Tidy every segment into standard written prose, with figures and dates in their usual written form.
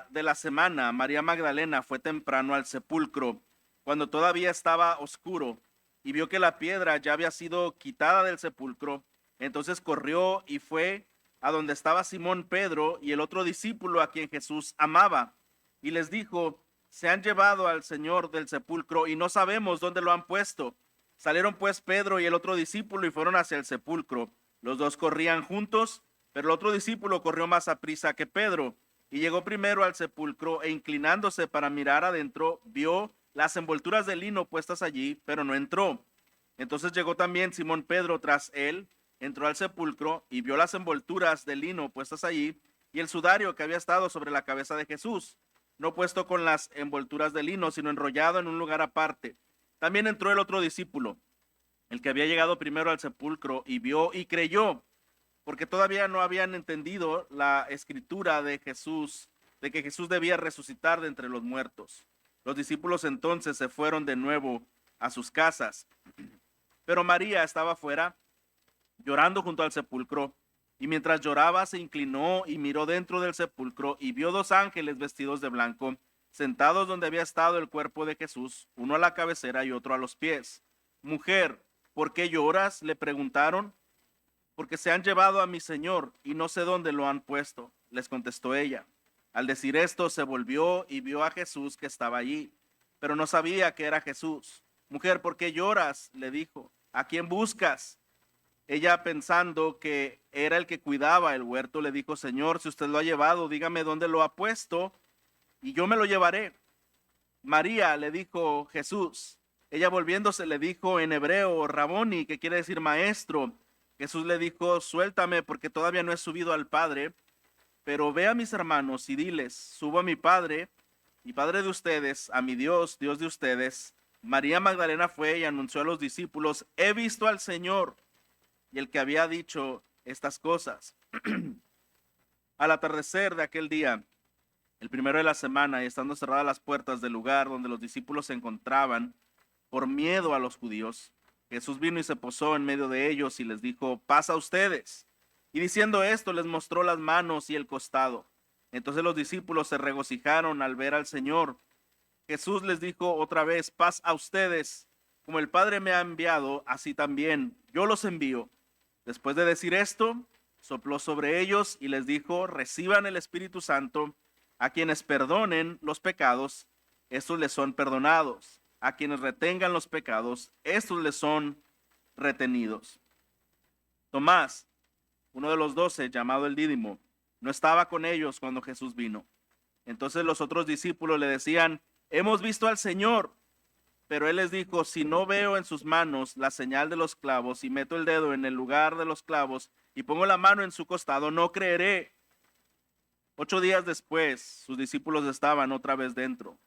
de la semana, María Magdalena fue temprano al sepulcro, cuando todavía estaba oscuro, y vio que la piedra ya había sido quitada del sepulcro. Entonces corrió y fue a donde estaba Simón Pedro y el otro discípulo a quien Jesús amaba, y les dijo: se han llevado al Señor del sepulcro y no sabemos dónde lo han puesto. Salieron pues Pedro y el otro discípulo y fueron hacia el sepulcro. Los dos corrían juntos, pero el otro discípulo corrió más aprisa que Pedro y llegó primero al sepulcro, e inclinándose para mirar adentro, vio las envolturas de lino puestas allí, pero no entró. Entonces llegó también Simón Pedro tras él, entró al sepulcro y vio las envolturas de lino puestas allí y el sudario que había estado sobre la cabeza de Jesús, no puesto con las envolturas de lino, sino enrollado en un lugar aparte. También entró el otro discípulo, el que había llegado primero al sepulcro, y vio y creyó, porque todavía no habían entendido la escritura de Jesús, de que Jesús debía resucitar de entre los muertos. Los discípulos entonces se fueron de nuevo a sus casas, pero María estaba fuera, llorando junto al sepulcro, y mientras lloraba se inclinó y miró dentro del sepulcro y vio dos ángeles vestidos de blanco, sentados donde había estado el cuerpo de Jesús, uno a la cabecera y otro a los pies. Mujer, ¿por qué lloras?, le preguntaron. Porque se han llevado a mi señor y no sé dónde lo han puesto, les contestó ella. Al decir esto se volvió y vio a Jesús que estaba allí, pero no sabía que era Jesús. Mujer, ¿por qué lloras?, le dijo. ¿A quién buscas? Ella, pensando que era el que cuidaba el huerto, le dijo: Señor, si usted lo ha llevado, dígame dónde lo ha puesto y yo me lo llevaré. María, le dijo Jesús. Ella, volviéndose, le dijo en hebreo: Raboni, que quiere decir maestro. Jesús le dijo: suéltame, porque todavía no he subido al Padre, pero ve a mis hermanos y diles: subo a mi Padre y Padre de ustedes, a mi Dios, Dios de ustedes. María Magdalena fue y anunció a los discípulos: he visto al Señor, y el que había dicho estas cosas. Al atardecer de aquel día, el primero de la semana, y estando cerradas las puertas del lugar donde los discípulos se encontraban, por miedo a los judíos, Jesús vino y se posó en medio de ellos y les dijo: paz a ustedes. Y diciendo esto, les mostró las manos y el costado. Entonces los discípulos se regocijaron al ver al Señor. Jesús les dijo otra vez: paz a ustedes. Como el Padre me ha enviado, así también yo los envío. Después de decir esto, sopló sobre ellos y les dijo: reciban el Espíritu Santo. A quienes perdonen los pecados, estos les son perdonados. A quienes retengan los pecados, estos les son retenidos. Tomás, uno de los 12, llamado el Dídimo, no estaba con ellos cuando Jesús vino. Entonces los otros discípulos le decían: hemos visto al Señor. Pero él les dijo: si no veo en sus manos la señal de los clavos, y meto el dedo en el lugar de los clavos, y pongo la mano en su costado, no creeré. 8 días después, sus discípulos estaban otra vez dentro,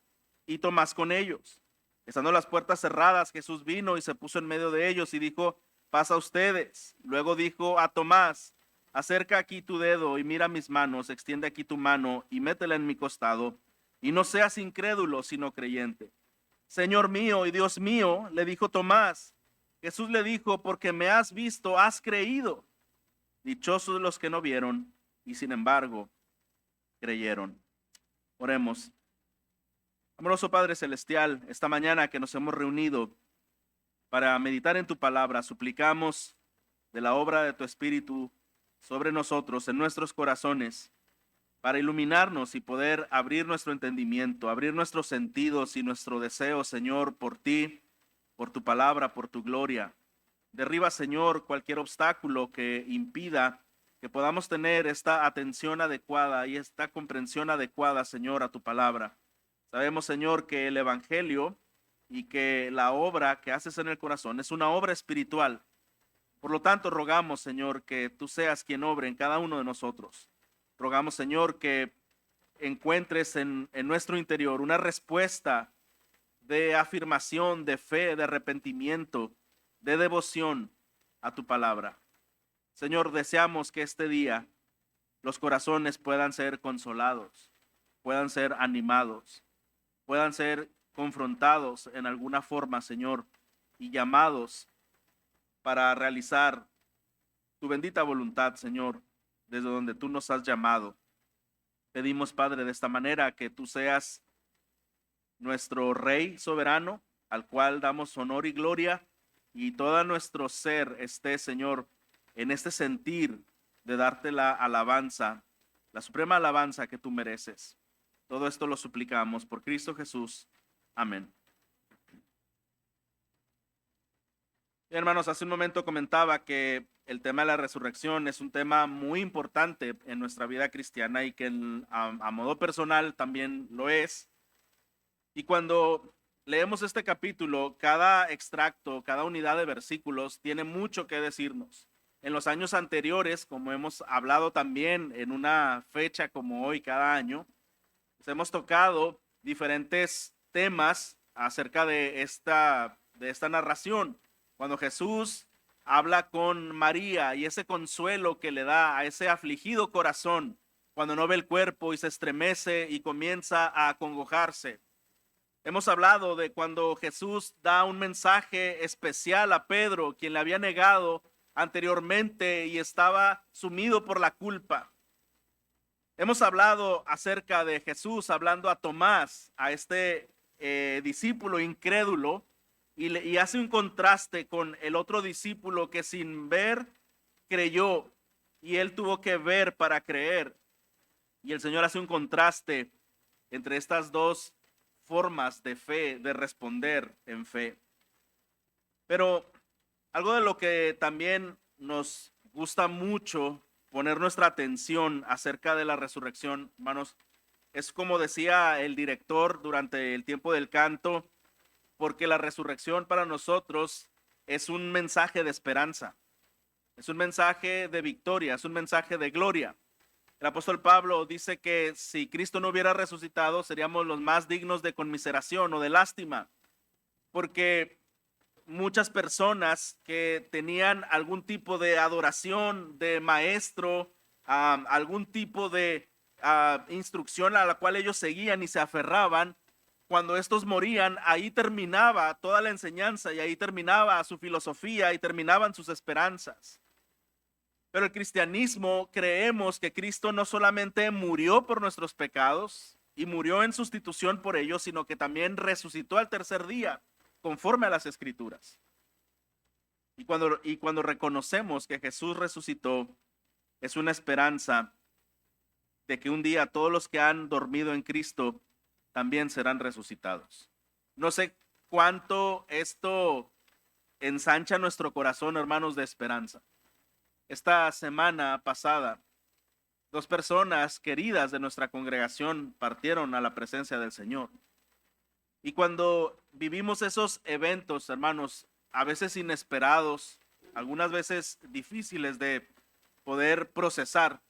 y Tomás con ellos. Estando las puertas cerradas, Jesús vino y se puso en medio de ellos y dijo: paz a ustedes. Luego dijo a Tomás: acerca aquí tu dedo y mira mis manos, extiende aquí tu mano y métela en mi costado, y no seas incrédulo, sino creyente. Señor mío y Dios mío, le dijo Tomás. Jesús le dijo: porque me has visto, has creído. Dichosos los que no vieron y sin embargo creyeron. Oremos. Amoroso Padre Celestial, esta mañana que nos hemos reunido para meditar en tu palabra, suplicamos de la obra de tu Espíritu sobre nosotros, en nuestros corazones, para iluminarnos y poder abrir nuestro entendimiento, abrir nuestros sentidos y nuestro deseo, Señor, por ti, por tu palabra, por tu gloria. Derriba, Señor, cualquier obstáculo que impida que podamos tener esta atención adecuada y esta comprensión adecuada, Señor, a tu palabra. Sabemos, Señor, que el Evangelio y que la obra que haces en el corazón es una obra espiritual. Por lo tanto, rogamos, Señor, que tú seas quien obre en cada uno de nosotros. Rogamos, Señor, que encuentres en nuestro interior una respuesta de afirmación, de fe, de arrepentimiento, de devoción a tu palabra. Señor, deseamos que este día los corazones puedan ser consolados, puedan ser animados, puedan ser confrontados en alguna forma, Señor, y llamados para realizar tu bendita voluntad, Señor, desde donde tú nos has llamado. Pedimos, Padre, de esta manera que tú seas nuestro Rey soberano, al cual damos honor y gloria, y todo nuestro ser esté, Señor, en este sentir de darte la alabanza, la suprema alabanza que tú mereces. Todo esto lo suplicamos por Cristo Jesús. Amén. Bien, hermanos, hace un momento comentaba que el tema de la resurrección es un tema muy importante en nuestra vida cristiana y que a modo personal también lo es. Y cuando leemos este capítulo, cada extracto, cada unidad de versículos tiene mucho que decirnos. En los años anteriores, como hemos hablado también en una fecha como hoy cada año, pues hemos tocado diferentes temas acerca de esta narración. Cuando Jesús habla con María y ese consuelo que le da a ese afligido corazón cuando no ve el cuerpo y se estremece y comienza a acongojarse. Hemos hablado de cuando Jesús da un mensaje especial a Pedro, quien le había negado anteriormente y estaba sumido por la culpa. Hemos hablado acerca de Jesús hablando a Tomás, a este discípulo incrédulo, y hace un contraste con el otro discípulo que sin ver creyó, y él tuvo que ver para creer. Y el Señor hace un contraste entre estas dos formas de fe, de responder en fe. Pero algo de lo que también nos gusta mucho poner nuestra atención acerca de la resurrección, hermanos, es como decía el director durante el tiempo del canto, porque la resurrección para nosotros es un mensaje de esperanza, es un mensaje de victoria, es un mensaje de gloria. El apóstol Pablo dice que si Cristo no hubiera resucitado, seríamos los más dignos de conmiseración o de lástima, porque muchas personas que tenían algún tipo de adoración de maestro, algún tipo de instrucción a la cual ellos seguían y se aferraban, cuando estos morían, ahí terminaba toda la enseñanza y ahí terminaba su filosofía y terminaban sus esperanzas. Pero el cristianismo, creemos que Cristo no solamente murió por nuestros pecados y murió en sustitución por ellos, sino que también resucitó al tercer día, conforme a las Escrituras. Y cuando reconocemos que Jesús resucitó, es una esperanza de que un día todos los que han dormido en Cristo también serán resucitados. No sé cuánto esto ensancha nuestro corazón, hermanos, de esperanza. Esta semana pasada, 2 personas queridas de nuestra congregación partieron a la presencia del Señor. Y cuando vivimos esos eventos, hermanos, a veces inesperados, algunas veces difíciles de poder procesar,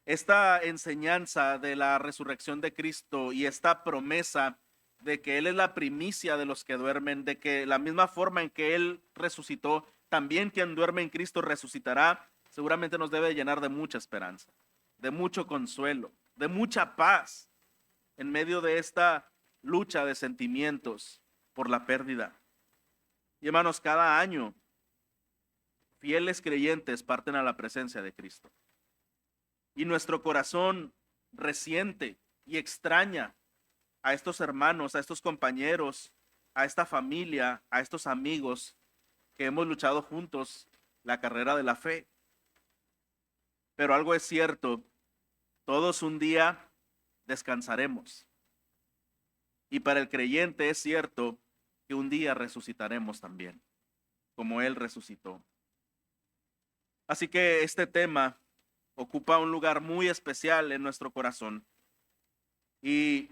esta enseñanza de la resurrección de Cristo y esta promesa de que Él es la primicia de los que duermen, de que la misma forma en que Él resucitó, también quien duerme en Cristo resucitará, seguramente nos debe llenar de mucha esperanza, de mucho consuelo, de mucha paz en medio de esta lucha de sentimientos por la pérdida. Y hermanos, cada año fieles creyentes parten a la presencia de Cristo. Y nuestro corazón resiente y extraña a estos hermanos, a estos compañeros, a esta familia, a estos amigos que hemos luchado juntos la carrera de la fe. Pero algo es cierto, todos un día descansaremos. Y para el creyente es cierto que un día resucitaremos también, como Él resucitó. Así que este tema ocupa un lugar muy especial en nuestro corazón. Y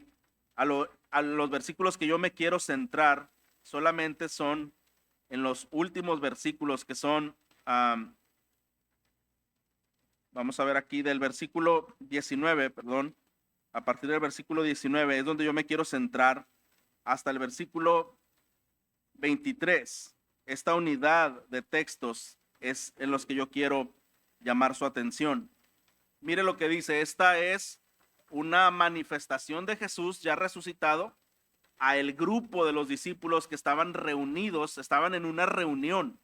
a los versículos que yo me quiero centrar solamente son en los últimos versículos que son, vamos a ver aquí del versículo 19, perdón, a partir del versículo 19 es donde yo me quiero centrar hasta el versículo 23. Esta unidad de textos es en los que yo quiero llamar su atención. Mire lo que dice, esta es una manifestación de Jesús ya resucitado a el grupo de los discípulos que estaban reunidos, estaban en una reunión.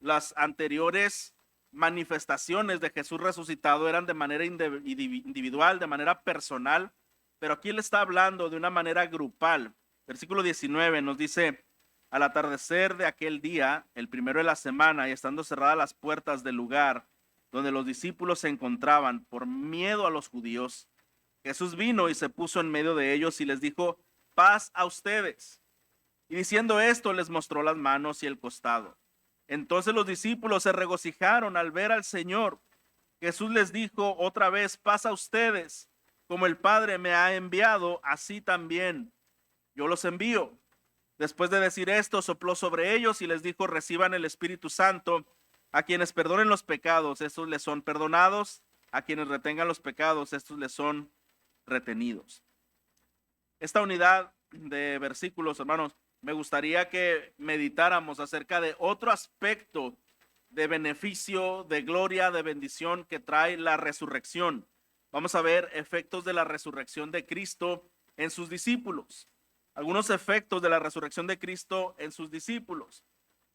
Las anteriores manifestaciones de Jesús resucitado eran de manera individual, de manera personal, pero aquí él está hablando de una manera grupal. Versículo 19 nos dice: al atardecer de aquel día, el primero de la semana, y estando cerradas las puertas del lugar donde los discípulos se encontraban por miedo a los judíos, Jesús vino y se puso en medio de ellos y les dijo: paz a ustedes. Y diciendo esto, les mostró las manos y el costado. Entonces los discípulos se regocijaron al ver al Señor. Jesús les dijo otra vez: paz a ustedes. Como el Padre me ha enviado, así también yo los envío. Después de decir esto, sopló sobre ellos y les dijo: reciban el Espíritu Santo. A quienes perdonen los pecados, estos les son perdonados. A quienes retengan los pecados, estos les son retenidos. Esta unidad de versículos, hermanos, me gustaría que meditáramos acerca de otro aspecto de beneficio, de gloria, de bendición que trae la resurrección. Vamos a ver efectos de la resurrección de Cristo en sus discípulos. Algunos efectos de la resurrección de Cristo en sus discípulos.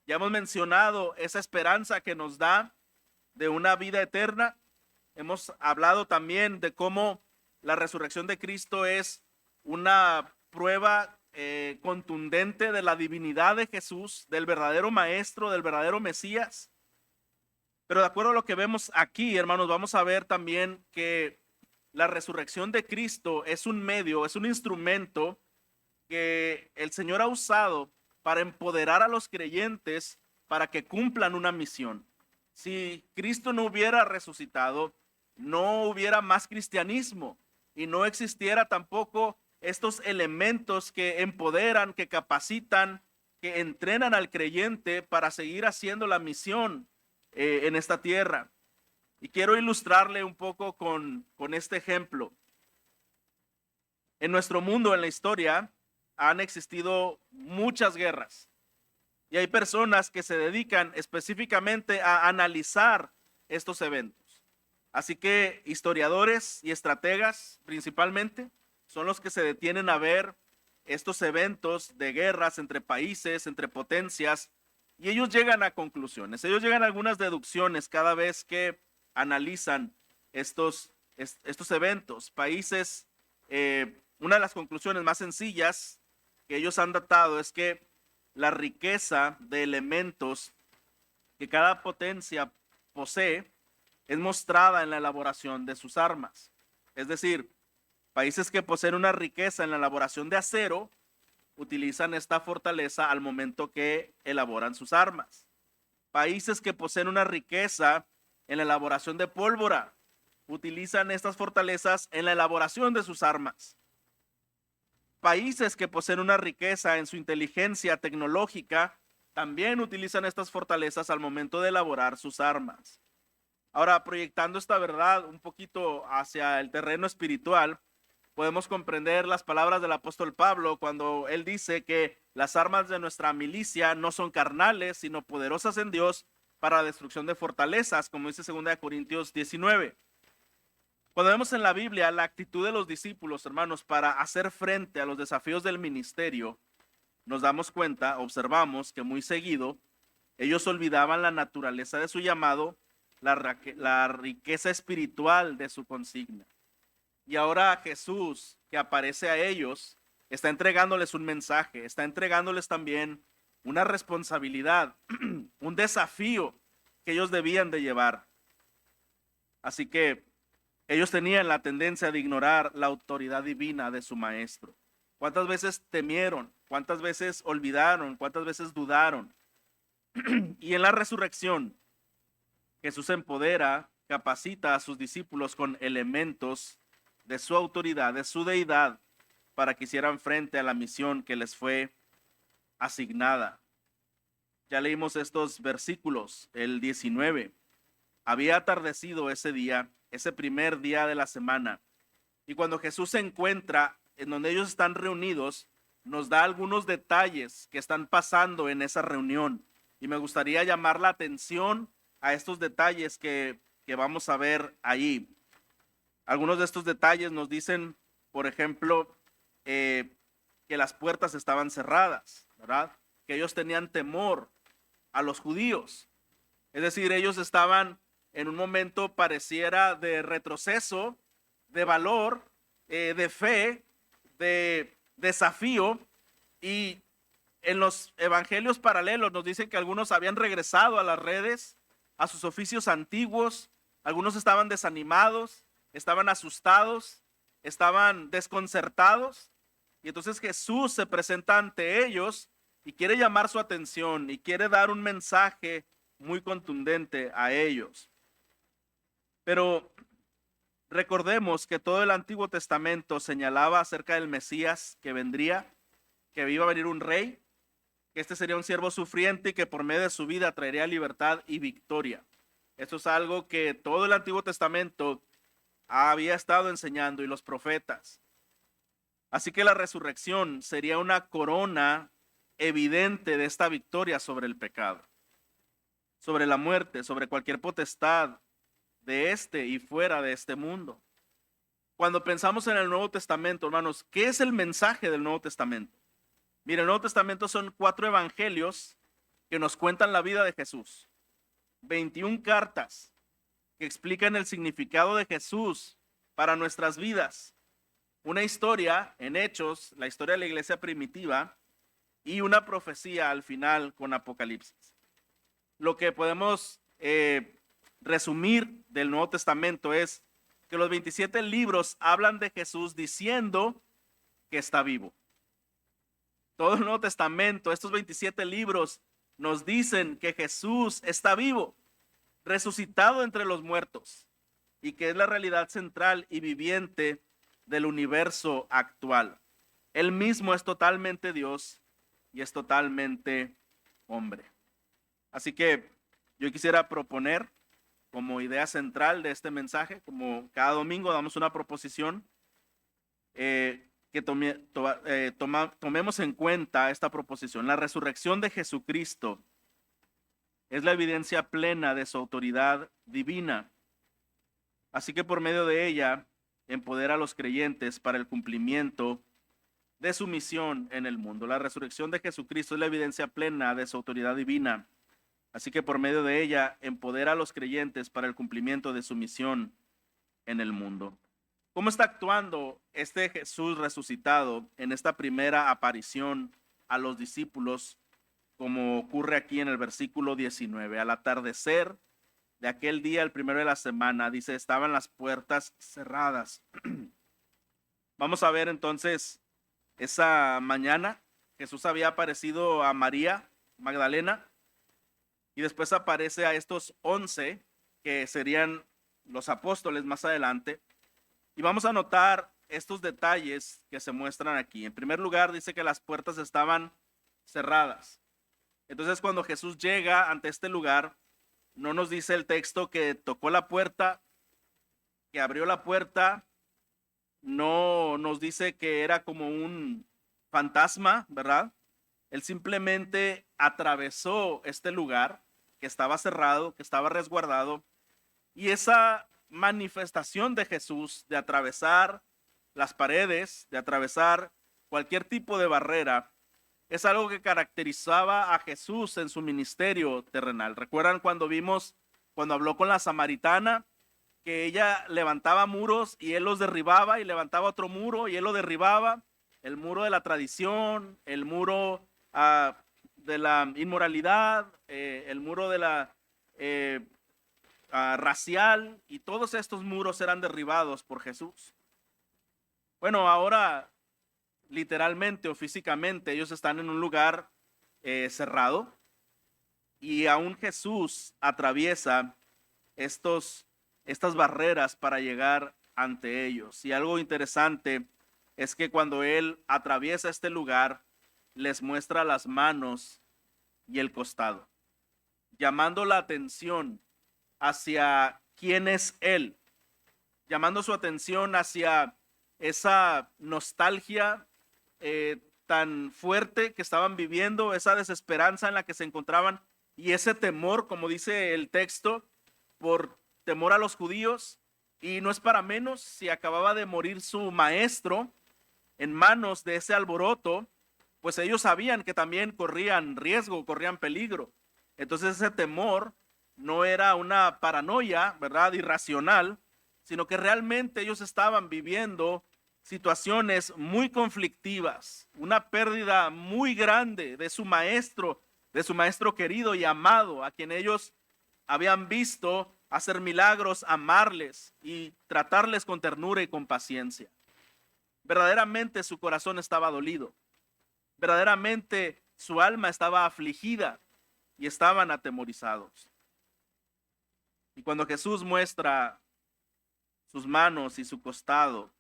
Ya hemos mencionado esa esperanza que nos da de una vida eterna. Hemos hablado también de cómo la resurrección de Cristo es una prueba contundente de la divinidad de Jesús, del verdadero Maestro, del verdadero Mesías. Pero de acuerdo a lo que vemos aquí, hermanos, vamos a ver también que la resurrección de Cristo es un medio, es un instrumento que el Señor ha usado para empoderar a los creyentes para que cumplan una misión. Si Cristo no hubiera resucitado, no hubiera más cristianismo y no existiera tampoco estos elementos que empoderan, que capacitan, que entrenan al creyente para seguir haciendo la misión en esta tierra. Y quiero ilustrarle un poco con este ejemplo. En nuestro mundo, en la historia, han existido muchas guerras. Y hay personas que se dedican específicamente a analizar estos eventos. Así que historiadores y estrategas principalmente son los que se detienen a ver estos eventos de guerras entre países, entre potencias, y ellos llegan a conclusiones, ellos llegan a algunas deducciones cada vez que analizan estos eventos. Países, una de las conclusiones más sencillas que ellos han datado es que la riqueza de elementos que cada potencia posee es mostrada en la elaboración de sus armas. Es decir, países que poseen una riqueza en la elaboración de acero utilizan esta fortaleza al momento que elaboran sus armas. Países que poseen una riqueza en la elaboración de pólvora utilizan estas fortalezas en la elaboración de sus armas. Países que poseen una riqueza en su inteligencia tecnológica también utilizan estas fortalezas al momento de elaborar sus armas. Ahora, proyectando esta verdad un poquito hacia el terreno espiritual, podemos comprender las palabras del apóstol Pablo cuando él dice que las armas de nuestra milicia no son carnales, sino poderosas en Dios para la destrucción de fortalezas, como dice 2 Corintios 19. Cuando vemos en la Biblia la actitud de los discípulos, hermanos, para hacer frente a los desafíos del ministerio, nos damos cuenta, observamos que muy seguido ellos olvidaban la naturaleza de su llamado, la riqueza espiritual de su consigna. Y ahora Jesús, que aparece a ellos, está entregándoles un mensaje, está entregándoles también una responsabilidad, un desafío que ellos debían de llevar. Así que ellos tenían la tendencia de ignorar la autoridad divina de su maestro. ¿Cuántas veces temieron? ¿Cuántas veces olvidaron? ¿Cuántas veces dudaron? Y en la resurrección, Jesús empodera, capacita a sus discípulos con elementos de su autoridad, de su deidad, para que hicieran frente a la misión que les fue asignada. Ya leímos estos versículos, el 19. Había atardecido ese día, ese primer día de la semana, y cuando Jesús se encuentra en donde ellos están reunidos, nos da algunos detalles que están pasando en esa reunión. Y me gustaría llamar la atención a estos detalles que vamos a ver ahí. Algunos de estos detalles nos dicen, por ejemplo, que las puertas estaban cerradas, ¿verdad? Que ellos tenían temor a los judíos. Es decir, ellos estaban en un momento pareciera de retroceso, de valor, de fe, de desafío, y en los evangelios paralelos nos dicen que algunos habían regresado a las redes, a sus oficios antiguos, algunos estaban desanimados, estaban asustados, estaban desconcertados, y entonces Jesús se presenta ante ellos y quiere llamar su atención y quiere dar un mensaje muy contundente a ellos. Pero recordemos que todo el Antiguo Testamento señalaba acerca del Mesías que vendría, que iba a venir un rey, que este sería un siervo sufriente y que por medio de su vida traería libertad y victoria. Esto es algo que todo el Antiguo Testamento había estado enseñando, y los profetas. Así que la resurrección sería una corona evidente de esta victoria sobre el pecado, sobre la muerte, sobre cualquier potestad de este y fuera de este mundo. Cuando pensamos en el Nuevo Testamento, hermanos, ¿qué es el mensaje del Nuevo Testamento? Mira, el Nuevo Testamento son 4 evangelios que nos cuentan la vida de Jesús, 21 cartas que explican el significado de Jesús para nuestras vidas, una historia en Hechos, la historia de la iglesia primitiva, y una profecía al final con Apocalipsis. Lo que podemos resumir del Nuevo Testamento es que los 27 libros hablan de Jesús diciendo que está vivo. Todo el Nuevo Testamento, estos 27 libros nos dicen que Jesús está vivo, resucitado entre los muertos, y que es la realidad central y viviente del universo actual. Él mismo es totalmente Dios y es totalmente hombre. Así que yo quisiera proponer como idea central de este mensaje, como cada domingo damos una proposición, que tomemos en cuenta esta proposición. La resurrección de Jesucristo es la evidencia plena de su autoridad divina. Así que por medio de ella empodera a los creyentes para el cumplimiento de su misión en el mundo. La resurrección de Jesucristo es la evidencia plena de su autoridad divina. Así que por medio de ella empodera a los creyentes para el cumplimiento de su misión en el mundo. ¿Cómo está actuando este Jesús resucitado en esta primera aparición a los discípulos, como ocurre aquí en el versículo 19? Al atardecer de aquel día, el primero de la semana, dice, estaban las puertas cerradas. Vamos a ver entonces, esa mañana Jesús había aparecido a María Magdalena, y después aparece a estos 11 que serían los apóstoles más adelante. Y vamos a notar estos detalles que se muestran aquí. En primer lugar, dice que las puertas estaban cerradas. Entonces, cuando Jesús llega ante este lugar, no nos dice el texto que tocó la puerta, que abrió la puerta. No nos dice que era como un fantasma, ¿verdad? Él simplemente atravesó este lugar que estaba cerrado, que estaba resguardado, y esa manifestación de Jesús de atravesar las paredes, de atravesar cualquier tipo de barrera, es algo que caracterizaba a Jesús en su ministerio terrenal. ¿Recuerdan cuando habló con la samaritana, que ella levantaba muros y él los derribaba, y levantaba otro muro y él lo derribaba? El muro de la tradición, el muro de la inmoralidad, el muro de la racial, y todos estos muros eran derribados por Jesús. Bueno, ahora literalmente o físicamente ellos están en un lugar cerrado, y aún Jesús atraviesa estas barreras para llegar ante ellos. Y algo interesante es que cuando él atraviesa este lugar, les muestra las manos y el costado, llamando la atención hacia quién es él, llamando su atención hacia esa nostalgia tan fuerte que estaban viviendo, esa desesperanza en la que se encontraban, y ese temor, como dice el texto, por temor a los judíos. Y no es para menos si acababa de morir su maestro en manos de ese alboroto, pues ellos sabían que también corrían riesgo, corrían peligro. Entonces ese temor no era una paranoia, ¿verdad?, irracional, sino que realmente ellos estaban viviendo situaciones muy conflictivas, una pérdida muy grande de su maestro querido y amado, a quien ellos habían visto hacer milagros, amarles y tratarles con ternura y con paciencia. Verdaderamente su corazón estaba dolido, verdaderamente su alma estaba afligida y estaban atemorizados. Y cuando Jesús muestra sus manos y su costado,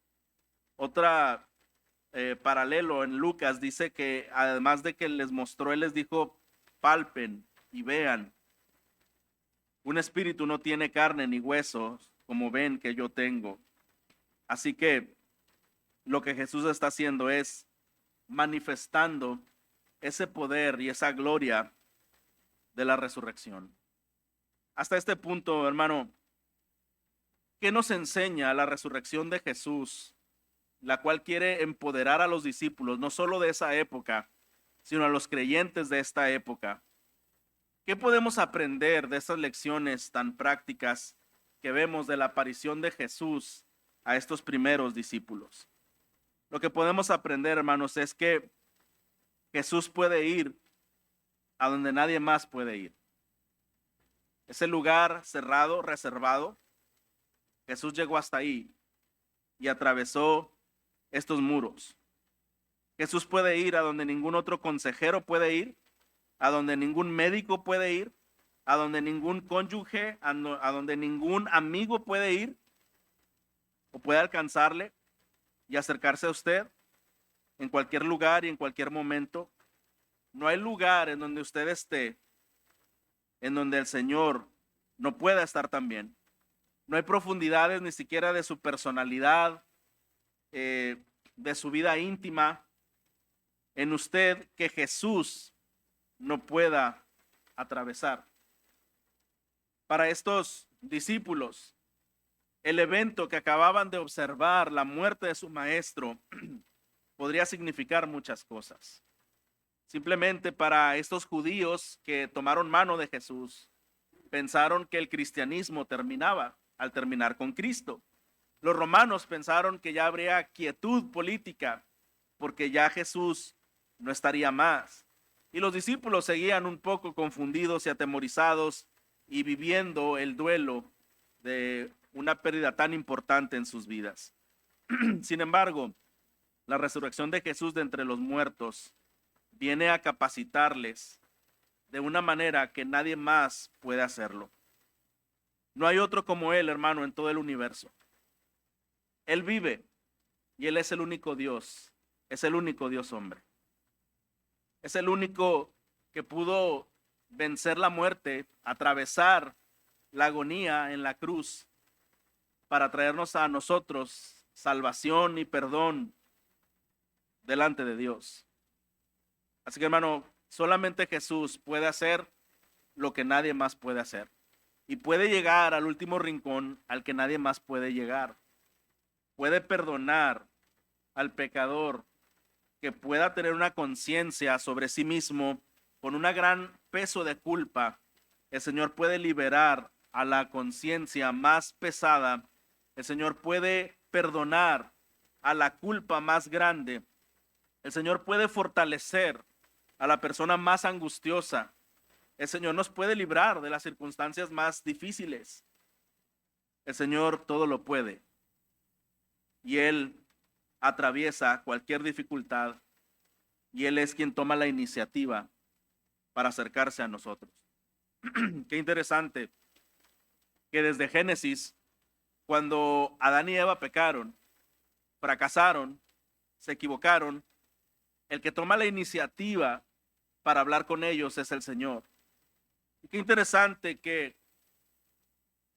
otra paralelo en Lucas dice que además de que les mostró, él les dijo, palpen y vean. Un espíritu no tiene carne ni huesos, como ven que yo tengo. Así que lo que Jesús está haciendo es manifestando ese poder y esa gloria de la resurrección. Hasta este punto, hermano, ¿qué nos enseña la resurrección de Jesús, la cual quiere empoderar a los discípulos, no solo de esa época, sino a los creyentes de esta época? ¿Qué podemos aprender de esas lecciones tan prácticas que vemos de la aparición de Jesús a estos primeros discípulos? Lo que podemos aprender, hermanos, es que Jesús puede ir a donde nadie más puede ir. Ese lugar cerrado, reservado, Jesús llegó hasta ahí y atravesó estos muros. Jesús puede ir a donde ningún otro consejero puede ir, a donde ningún médico puede ir, a donde ningún cónyuge, a donde ningún amigo puede ir o puede alcanzarle y acercarse a usted en cualquier lugar y en cualquier momento. No hay lugar en donde usted esté, en donde el Señor no pueda estar también. No hay profundidades ni siquiera de su personalidad, de su vida íntima en usted que Jesús no pueda atravesar. Para estos discípulos, el evento que acababan de observar, la muerte de su maestro, podría significar muchas cosas. Simplemente para estos judíos que tomaron mano de Jesús, pensaron que el cristianismo terminaba al terminar con Cristo. Los romanos pensaron que ya habría quietud política porque ya Jesús no estaría más. Y los discípulos seguían un poco confundidos y atemorizados y viviendo el duelo de una pérdida tan importante en sus vidas. Sin embargo, la resurrección de Jesús de entre los muertos viene a capacitarles de una manera que nadie más puede hacerlo. No hay otro como Él, hermano, en todo el universo. Él vive y Él es el único Dios, es el único Dios hombre. Es el único que pudo vencer la muerte, atravesar la agonía en la cruz para traernos a nosotros salvación y perdón delante de Dios. Así que, hermano, solamente Jesús puede hacer lo que nadie más puede hacer. Y puede llegar al último rincón al que nadie más puede llegar. Puede perdonar al pecador que pueda tener una conciencia sobre sí mismo con un gran peso de culpa. El Señor puede liberar a la conciencia más pesada. El Señor puede perdonar a la culpa más grande. El Señor puede fortalecer a la persona más angustiosa. El Señor nos puede librar de las circunstancias más difíciles. El Señor todo lo puede. Y Él atraviesa cualquier dificultad. Y Él es quien toma la iniciativa para acercarse a nosotros. Qué interesante que desde Génesis, cuando Adán y Eva pecaron, fracasaron, se equivocaron, el que toma la iniciativa para hablar con ellos es el Señor. Y qué interesante que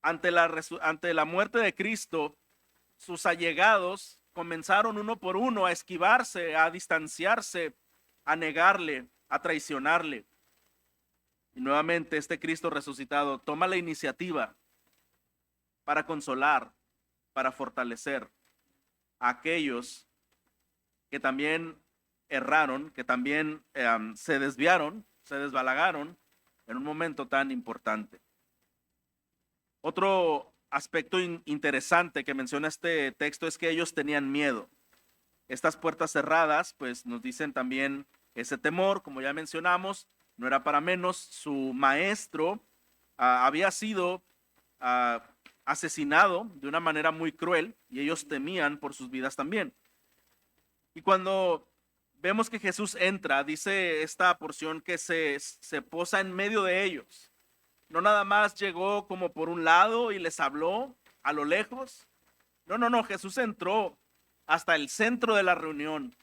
ante la muerte de Cristo, sus allegados comenzaron uno por uno a esquivarse, a distanciarse, a negarle, a traicionarle. Y nuevamente este Cristo resucitado toma la iniciativa para consolar, para fortalecer a aquellos que también erraron, que también se desviaron, se desbalagaron en un momento tan importante. Otro aspecto interesante que menciona este texto es que ellos tenían miedo. Estas puertas cerradas, pues nos dicen también ese temor, como ya mencionamos, no era para menos. Su maestro había sido ah, asesinado de una manera muy cruel y ellos temían por sus vidas también. Y cuando vemos que Jesús entra, dice esta porción que se posa en medio de ellos. No nada más llegó como por un lado y les habló a lo lejos. No, Jesús entró hasta el centro de la reunión.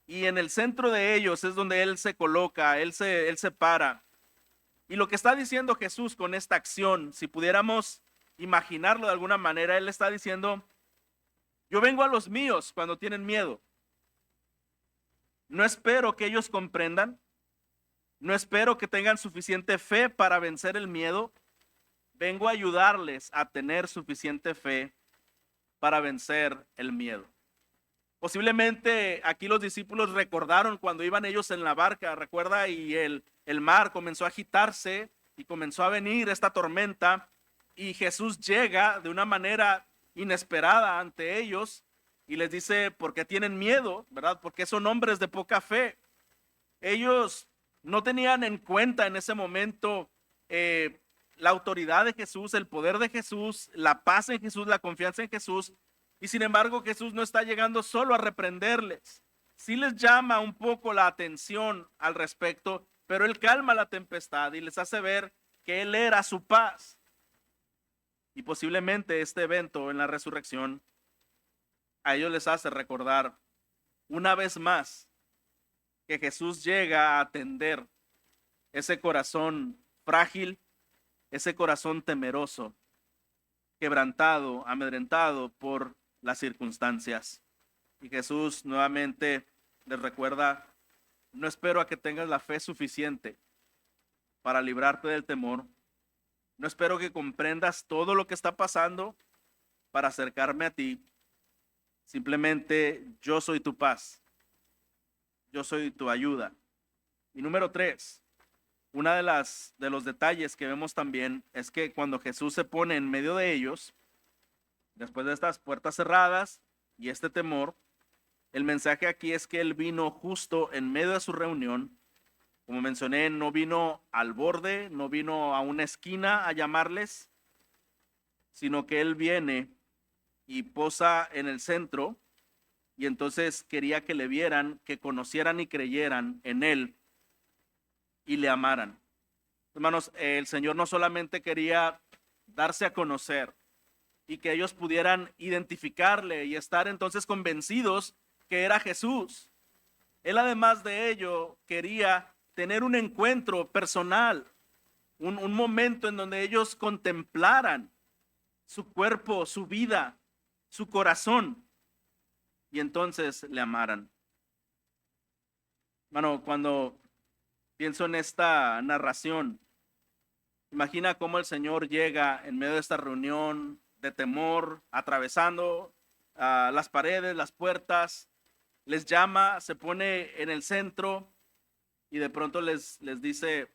Y en el centro de ellos es donde Él se coloca, él se para. Y lo que está diciendo Jesús con esta acción, si pudiéramos imaginarlo de alguna manera, Él está diciendo, yo vengo a los míos cuando tienen miedo. No espero que ellos comprendan. No espero que tengan suficiente fe para vencer el miedo. Vengo a ayudarles a tener suficiente fe para vencer el miedo. Posiblemente aquí los discípulos recordaron cuando iban ellos en la barca, recuerda, y el mar comenzó a agitarse y comenzó a venir esta tormenta y Jesús llega de una manera inesperada ante ellos y les dice, ¿por qué tienen miedo? ¿Verdad? Porque son hombres de poca fe. Ellos no tenían en cuenta en ese momento la autoridad de Jesús, el poder de Jesús, la paz en Jesús, la confianza en Jesús. Y sin embargo, Jesús no está llegando solo a reprenderles. Sí les llama un poco la atención al respecto, pero Él calma la tempestad y les hace ver que Él era su paz. Y posiblemente este evento en la resurrección a ellos les hace recordar una vez más que Jesús llega a atender ese corazón frágil, ese corazón temeroso, quebrantado, amedrentado por las circunstancias. Y Jesús nuevamente les recuerda, no espero a que tengas la fe suficiente para librarte del temor. No espero que comprendas todo lo que está pasando para acercarme a ti. Simplemente yo soy tu paz. Yo soy tu ayuda. Y número 3, una de los detalles que vemos también es que cuando Jesús se pone en medio de ellos, después de estas puertas cerradas y este temor, el mensaje aquí es que Él vino justo en medio de su reunión. Como mencioné, no vino al borde, no vino a una esquina a llamarles, sino que Él viene y posa en el centro y entonces quería que le vieran, que conocieran y creyeran en Él y le amaran. Hermanos, el Señor no solamente quería darse a conocer y que ellos pudieran identificarle y estar entonces convencidos que era Jesús. Él además de ello quería tener un encuentro personal, un momento en donde ellos contemplaran su cuerpo, su vida, su corazón y entonces le amaran. Hermano, cuando pienso en esta narración, imagina cómo el Señor llega en medio de esta reunión de temor, atravesando las paredes, las puertas, les llama, se pone en el centro y de pronto les dice,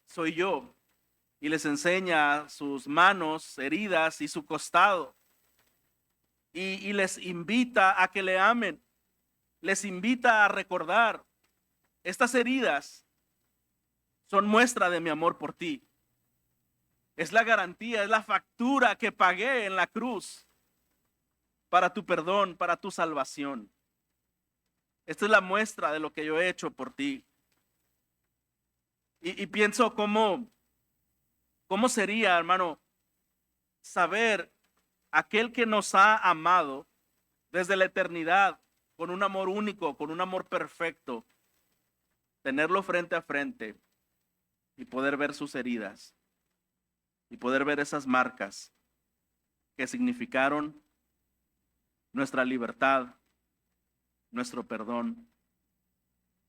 soy yo. Y les enseña sus manos heridas y su costado. Y les invita a que le amen. Les invita a recordar, estas heridas son muestra de mi amor por ti. Es la garantía, es la factura que pagué en la cruz para tu perdón, para tu salvación. Esta es la muestra de lo que yo he hecho por ti. Y pienso cómo sería, hermano, saber aquel que nos ha amado desde la eternidad con un amor único, con un amor perfecto, tenerlo frente a frente y poder ver sus heridas y poder ver esas marcas que significaron nuestra libertad, nuestro perdón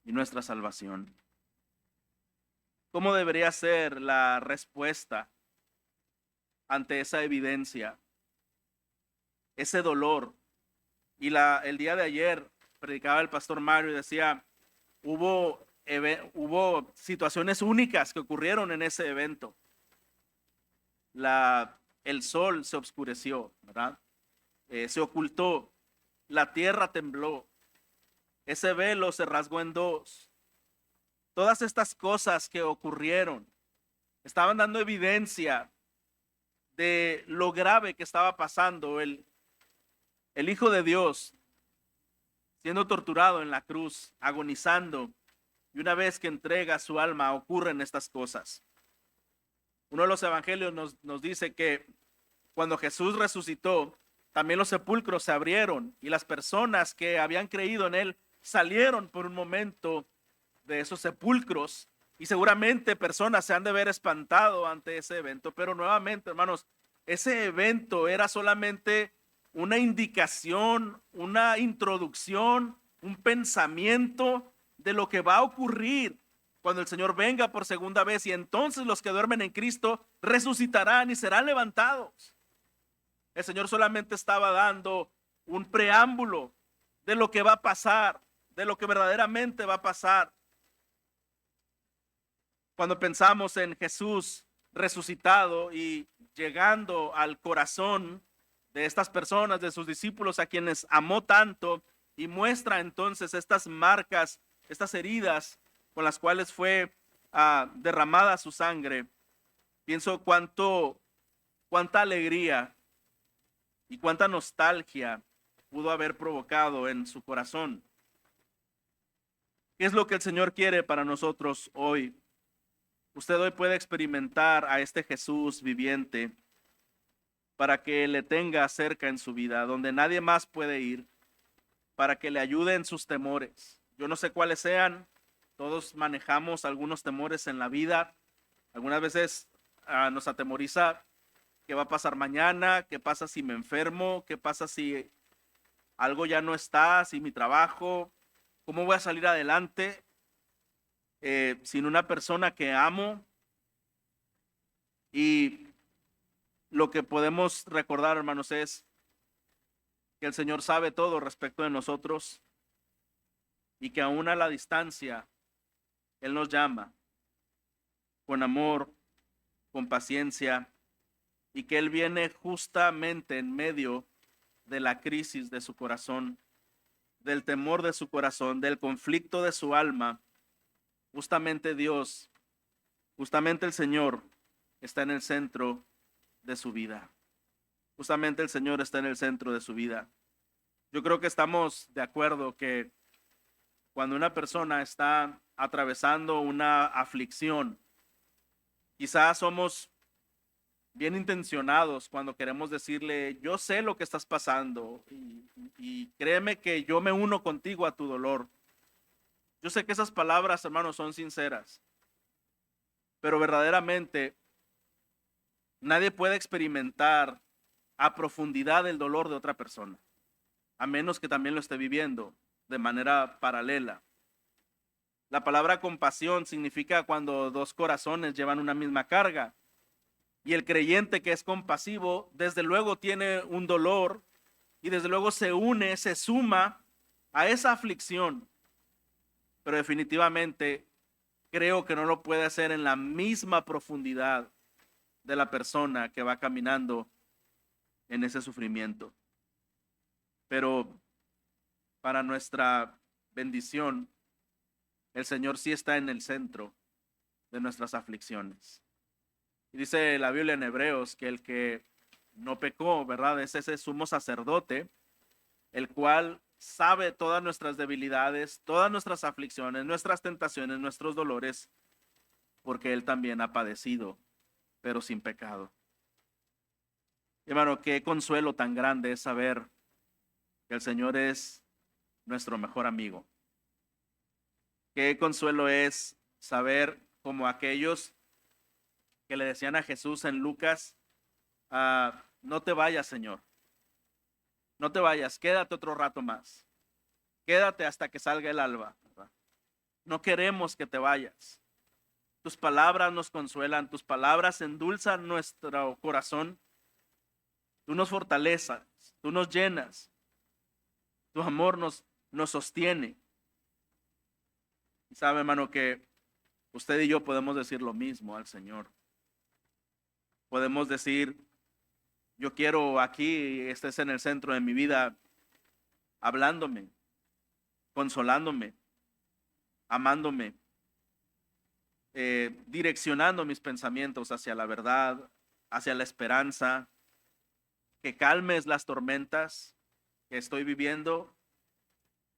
y nuestra salvación. ¿Cómo debería ser la respuesta ante esa evidencia, ese dolor? Y el día de ayer predicaba el pastor Mario y decía, hubo situaciones únicas que ocurrieron en ese evento. La el sol se oscureció, ¿verdad? Se ocultó, la tierra tembló, ese velo se rasgó en dos. Todas estas cosas que ocurrieron estaban dando evidencia de lo grave que estaba pasando. El Hijo de Dios siendo torturado en la cruz, agonizando, y una vez que entrega su alma ocurren estas cosas. Uno de los evangelios nos dice que cuando Jesús resucitó, también los sepulcros se abrieron y las personas que habían creído en él salieron por un momento de esos sepulcros, y seguramente personas se han de ver espantado ante ese evento, pero nuevamente, hermanos, ese evento era solamente una indicación, una introducción, un pensamiento de lo que va a ocurrir cuando el Señor venga por segunda vez, y entonces los que duermen en Cristo resucitarán y serán levantados. El Señor solamente estaba dando un preámbulo de lo que va a pasar, de lo que verdaderamente va a pasar. Cuando pensamos en Jesús resucitado y llegando al corazón de estas personas, de sus discípulos a quienes amó tanto, y muestra entonces estas marcas, estas heridas con las cuales fue derramada su sangre, pienso cuánta alegría y cuánta nostalgia pudo haber provocado en su corazón. ¿Qué es lo que el Señor quiere para nosotros hoy? Usted hoy puede experimentar a este Jesús viviente para que le tenga cerca en su vida, donde nadie más puede ir, para que le ayude en sus temores. Yo no sé cuáles sean, todos manejamos algunos temores en la vida. Algunas veces nos atemoriza qué va a pasar mañana, qué pasa si me enfermo, qué pasa si algo ya no está, si mi trabajo, cómo voy a salir adelante sin una persona que amo. Y lo que podemos recordar, hermanos, es que el Señor sabe todo respecto de nosotros y que aún a la distancia Él nos llama con amor, con paciencia, y que Él viene justamente en medio de la crisis de su corazón, del temor de su corazón, del conflicto de su alma. Justamente Dios, justamente el Señor está en el centro de su vida. Justamente el Señor está en el centro de su vida. Yo creo que estamos de acuerdo que cuando una persona está atravesando una aflicción, quizás somos bien intencionados cuando queremos decirle, yo sé lo que estás pasando y créeme que yo me uno contigo a tu dolor. Yo sé que esas palabras, hermanos, son sinceras, pero verdaderamente nadie puede experimentar a profundidad el dolor de otra persona, a menos que también lo esté viviendo de manera paralela. La palabra compasión significa cuando dos corazones llevan una misma carga. Y el creyente que es compasivo, desde luego tiene un dolor y desde luego se une, se suma a esa aflicción. Pero definitivamente creo que no lo puede hacer en la misma profundidad de la persona que va caminando en ese sufrimiento. Pero para nuestra bendición, el Señor sí está en el centro de nuestras aflicciones. Y dice la Biblia en Hebreos que el que no pecó, ¿verdad? Es ese sumo sacerdote, el cual sabe todas nuestras debilidades, todas nuestras aflicciones, nuestras tentaciones, nuestros dolores, porque Él también ha padecido, pero sin pecado. Hermano, qué consuelo tan grande es saber que el Señor es nuestro mejor amigo. Qué consuelo es saber como aquellos que le decían a Jesús en Lucas, no te vayas, Señor, no te vayas, quédate otro rato más, quédate hasta que salga el alba, ¿verdad? No queremos que te vayas. Tus palabras nos consuelan, tus palabras endulzan nuestro corazón, tú nos fortaleces, tú nos llenas, tu amor nos sostiene. Y sabe, hermano, que usted y yo podemos decir lo mismo al Señor. Podemos decir, Yo quiero aquí, estés en el centro de mi vida, hablándome, consolándome, amándome, direccionando mis pensamientos hacia la verdad, hacia la esperanza, que calmes las tormentas que estoy viviendo,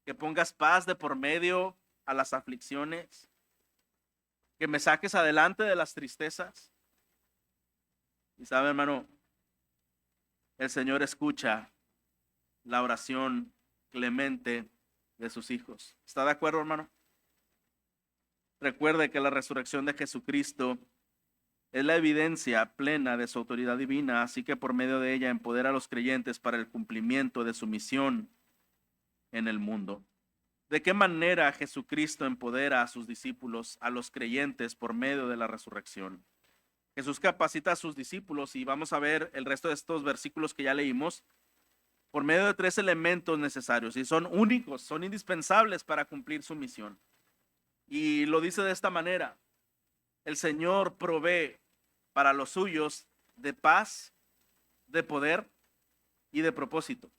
que pongas paz de por medio a las aflicciones, que me saques adelante de las tristezas. Y sabe, hermano, el Señor escucha la oración clemente de sus hijos. ¿Está de acuerdo, hermano? Recuerde que la resurrección de Jesucristo es la evidencia plena de su autoridad divina, así que por medio de ella empodera a los creyentes para el cumplimiento de su misión en el mundo. ¿De qué manera Jesucristo empodera a sus discípulos, a los creyentes, por medio de la resurrección? Jesús capacita a sus discípulos, y vamos a ver el resto de estos versículos que ya leímos, por medio de 3 elementos necesarios, y son únicos, son indispensables para cumplir su misión. Y lo dice de esta manera: el Señor provee para los suyos de paz, de poder y de propósito.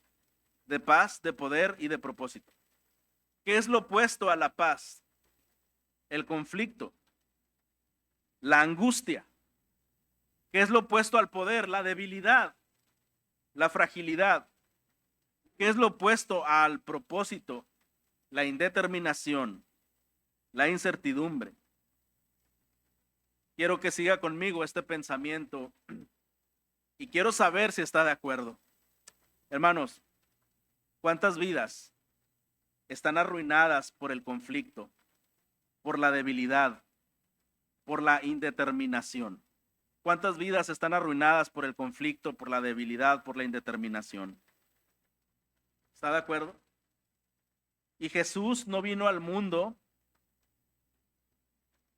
De paz, de poder y de propósito. ¿Qué es lo opuesto a la paz? El conflicto, la angustia. ¿Qué es lo opuesto al poder? La debilidad, la fragilidad. ¿Qué es lo opuesto al propósito? La indeterminación, la incertidumbre. Quiero que siga conmigo este pensamiento y quiero saber si está de acuerdo. Hermanos, ¿cuántas vidas están arruinadas por el conflicto, por la debilidad, por la indeterminación? ¿Cuántas vidas están arruinadas por el conflicto, por la debilidad, por la indeterminación? ¿Está de acuerdo? Y Jesús no vino al mundo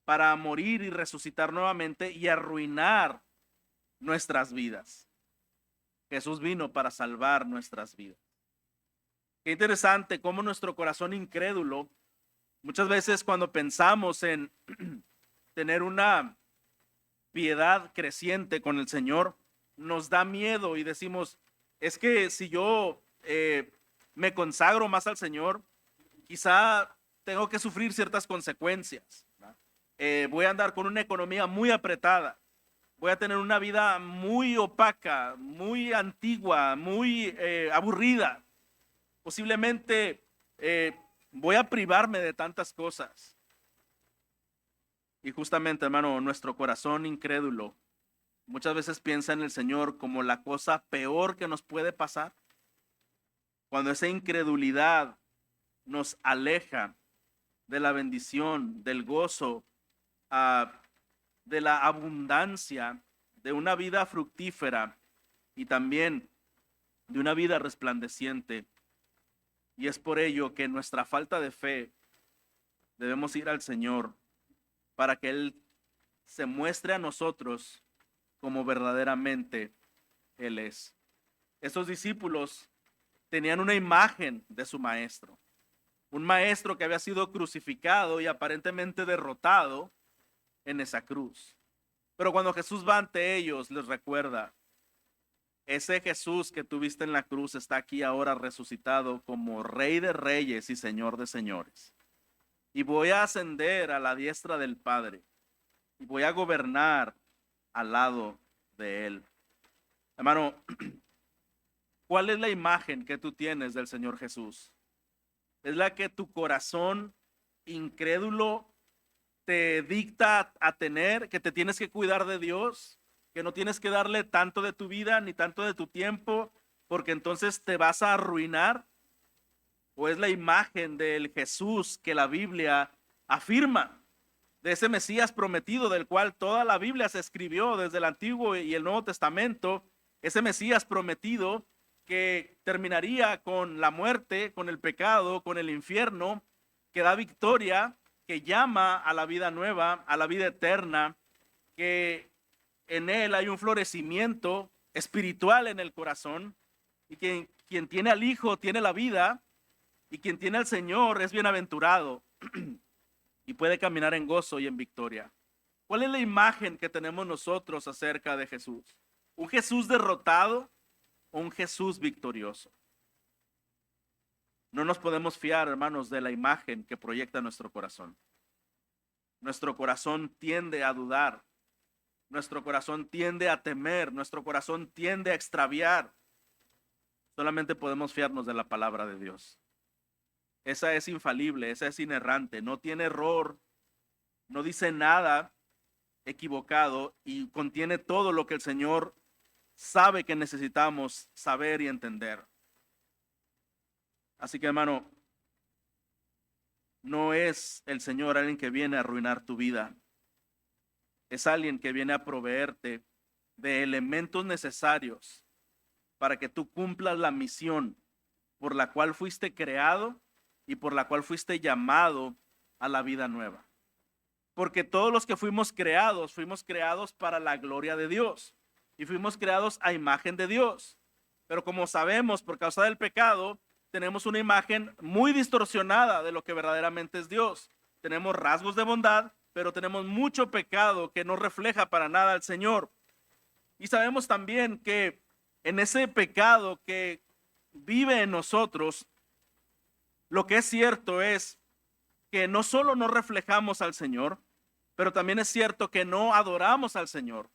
para morir y resucitar nuevamente y arruinar nuestras vidas. Jesús vino para salvar nuestras vidas. Qué interesante cómo nuestro corazón incrédulo, muchas veces cuando pensamos en tener una piedad creciente con el Señor, nos da miedo y decimos, es que si yo me consagro más al Señor, quizá tengo que sufrir ciertas consecuencias. Voy a andar con una economía muy apretada, voy a tener una vida muy opaca, muy antigua, muy aburrida. Posiblemente voy a privarme de tantas cosas. Y justamente, hermano, nuestro corazón incrédulo muchas veces piensa en el Señor como la cosa peor que nos puede pasar. Cuando esa incredulidad nos aleja de la bendición, del gozo, de la abundancia, de una vida fructífera y también de una vida resplandeciente. Y es por ello que en nuestra falta de fe debemos ir al Señor para que Él se muestre a nosotros como verdaderamente Él es. Esos discípulos tenían una imagen de su maestro, un maestro que había sido crucificado y aparentemente derrotado en esa cruz. Pero cuando Jesús va ante ellos, les recuerda, ese Jesús que tuviste en la cruz está aquí ahora resucitado como Rey de Reyes y Señor de Señores. Y voy a ascender a la diestra del Padre y voy a gobernar al lado de Él. Hermano, ¿cuál es la imagen que tú tienes del Señor Jesús? ¿Es la que tu corazón incrédulo te dicta a tener, que te tienes que cuidar de Dios, que no tienes que darle tanto de tu vida ni tanto de tu tiempo, porque entonces te vas a arruinar? ¿O es la imagen del Jesús que la Biblia afirma, de ese Mesías prometido del cual toda la Biblia se escribió desde el Antiguo y el Nuevo Testamento, ese Mesías prometido que terminaría con la muerte, con el pecado, con el infierno, que da victoria, que llama a la vida nueva, a la vida eterna, que en él hay un florecimiento espiritual en el corazón, y que quien tiene al Hijo tiene la vida, y quien tiene al Señor es bienaventurado y puede caminar en gozo y en victoria. ¿Cuál es la imagen que tenemos nosotros acerca de Jesús? ¿Un Jesús derrotado? un Jesús victorioso. No nos podemos fiar, hermanos, de la imagen que proyecta nuestro corazón. Nuestro corazón tiende a dudar. Nuestro corazón tiende a temer. Nuestro corazón tiende a extraviar. Solamente podemos fiarnos de la palabra de Dios. Esa es infalible, esa es inerrante, no tiene error, no dice nada equivocado y contiene todo lo que el Señor sabe que necesitamos saber y entender. Así que, hermano, no es el Señor alguien que viene a arruinar tu vida. Es alguien que viene a proveerte de elementos necesarios para que tú cumplas la misión por la cual fuiste creado y por la cual fuiste llamado a la vida nueva. Porque todos los que fuimos creados para la gloria de Dios y fuimos creados a imagen de Dios. Pero como sabemos, por causa del pecado, tenemos una imagen muy distorsionada de lo que verdaderamente es Dios. Tenemos rasgos de bondad, pero tenemos mucho pecado que no refleja para nada al Señor. Y sabemos también que en ese pecado que vive en nosotros, lo que es cierto es que no solo no reflejamos al Señor, pero también es cierto que no adoramos al Señor.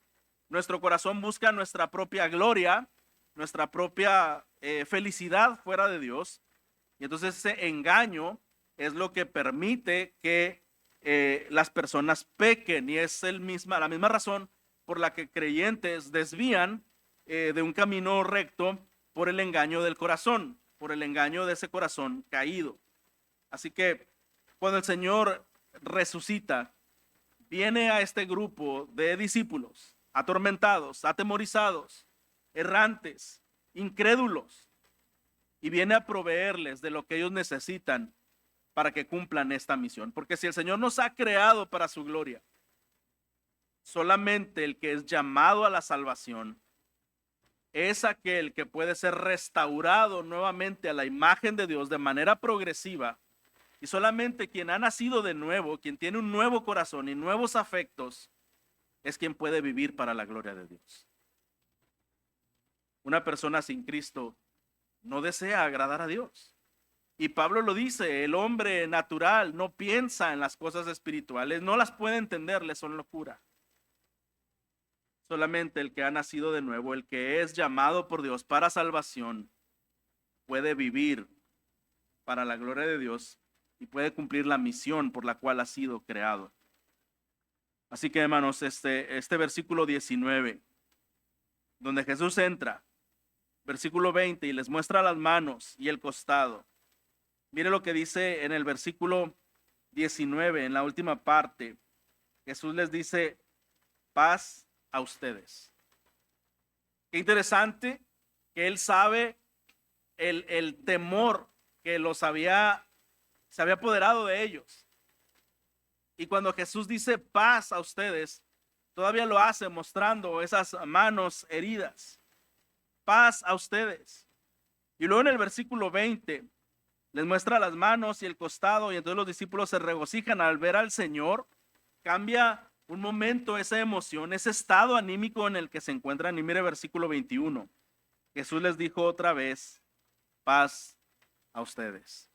Nuestro corazón busca nuestra propia gloria, nuestra propia felicidad fuera de Dios. Y entonces ese engaño es lo que permite que las personas pequen. Y es la misma razón por la que creyentes desvían de un camino recto por el engaño del corazón, por el engaño de ese corazón caído. Así que cuando el Señor resucita, viene a este grupo de discípulos atormentados, atemorizados, errantes, incrédulos, y viene a proveerles de lo que ellos necesitan para que cumplan esta misión. Porque si el Señor nos ha creado para su gloria, solamente el que es llamado a la salvación es aquel que puede ser restaurado nuevamente a la imagen de Dios de manera progresiva. Y solamente quien ha nacido de nuevo, quien tiene un nuevo corazón y nuevos afectos, es quien puede vivir para la gloria de Dios. Una persona sin Cristo no desea agradar a Dios. Y Pablo lo dice, el hombre natural no piensa en las cosas espirituales, no las puede entender, le son locura. Solamente el que ha nacido de nuevo, el que es llamado por Dios para salvación, puede vivir para la gloria de Dios y puede cumplir la misión por la cual ha sido creado. Así que, hermanos, este versículo 19, donde Jesús entra, versículo 20, y les muestra las manos y el costado. Mire lo que dice en el versículo 19, en la última parte. Jesús les dice, paz a ustedes. Qué interesante que él sabe el temor que se había apoderado de ellos. Y cuando Jesús dice paz a ustedes, todavía lo hace mostrando esas manos heridas. Paz a ustedes. Y luego en el versículo 20 les muestra las manos y el costado, y entonces los discípulos se regocijan al ver al Señor. Cambia un momento esa emoción, ese estado anímico en el que se encuentran. Y mire versículo 21. Jesús les dijo otra vez, paz a ustedes.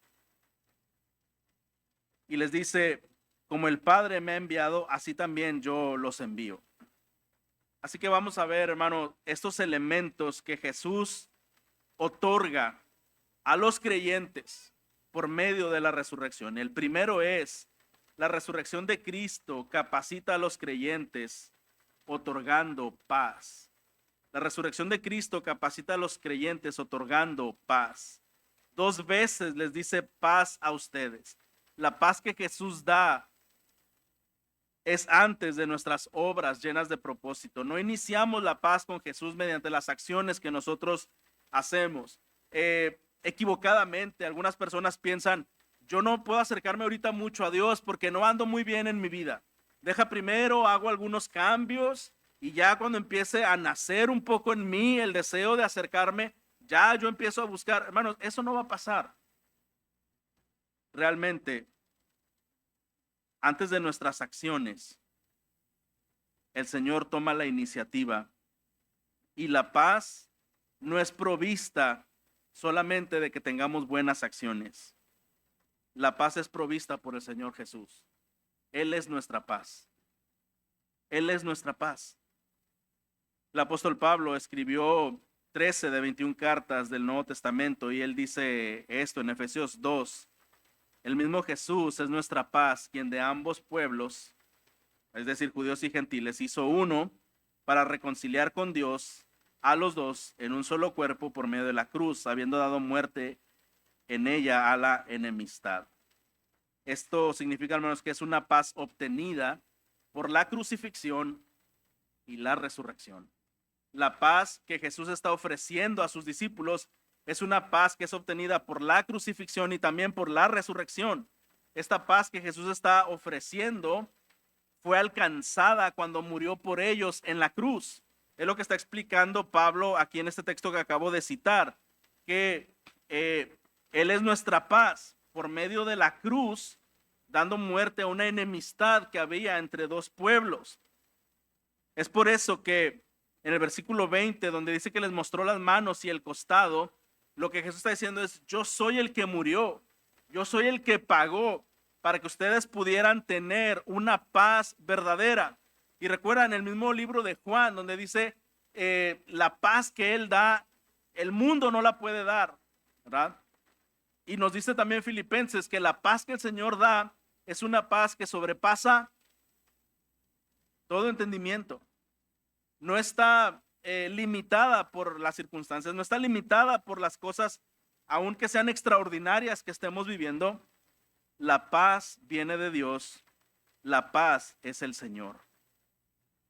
Y les dice, como el Padre me ha enviado, así también yo los envío. Así que vamos a ver, hermano, estos elementos que Jesús otorga a los creyentes por medio de la resurrección. El primero es la resurrección de Cristo capacita a los creyentes otorgando paz. La resurrección de Cristo capacita a los creyentes otorgando paz. 2 veces les dice paz a ustedes. La paz que Jesús da es antes de nuestras obras llenas de propósito. No iniciamos la paz con Jesús mediante las acciones que nosotros hacemos. Equivocadamente, algunas personas piensan, yo no puedo acercarme ahorita mucho a Dios porque no ando muy bien en mi vida. Deja primero, hago algunos cambios y ya cuando empiece a nacer un poco en mí el deseo de acercarme, ya yo empiezo a buscar. Hermanos, eso no va a pasar. Realmente, antes de nuestras acciones, el Señor toma la iniciativa y la paz no es provista solamente de que tengamos buenas acciones. La paz es provista por el Señor Jesús. Él es nuestra paz. Él es nuestra paz. El apóstol Pablo escribió 13 de 21 cartas del Nuevo Testamento y él dice esto en Efesios 2. El mismo Jesús es nuestra paz, quien de ambos pueblos, es decir, judíos y gentiles, hizo uno para reconciliar con Dios a los dos en un solo cuerpo por medio de la cruz, habiendo dado muerte en ella a la enemistad. Esto significa, hermanos, que es una paz obtenida por la crucifixión y la resurrección. La paz que Jesús está ofreciendo a sus discípulos es una paz que es obtenida por la crucifixión y también por la resurrección. Esta paz que Jesús está ofreciendo fue alcanzada cuando murió por ellos en la cruz. Es lo que está explicando Pablo aquí en este texto que acabo de citar, que Él es nuestra paz por medio de la cruz, dando muerte a una enemistad que había entre dos pueblos. Es por eso que en el versículo 20, donde dice que les mostró las manos y el costado, lo que Jesús está diciendo es: yo soy el que murió, yo soy el que pagó para que ustedes pudieran tener una paz verdadera. Y recuerdan el mismo libro de Juan, donde dice la paz que Él da, el mundo no la puede dar, ¿verdad? Y nos dice también Filipenses que la paz que el Señor da es una paz que sobrepasa todo entendimiento. No está limitada por las circunstancias, no está limitada por las cosas, aunque sean extraordinarias que estemos viviendo. La paz viene de Dios, la paz es el Señor.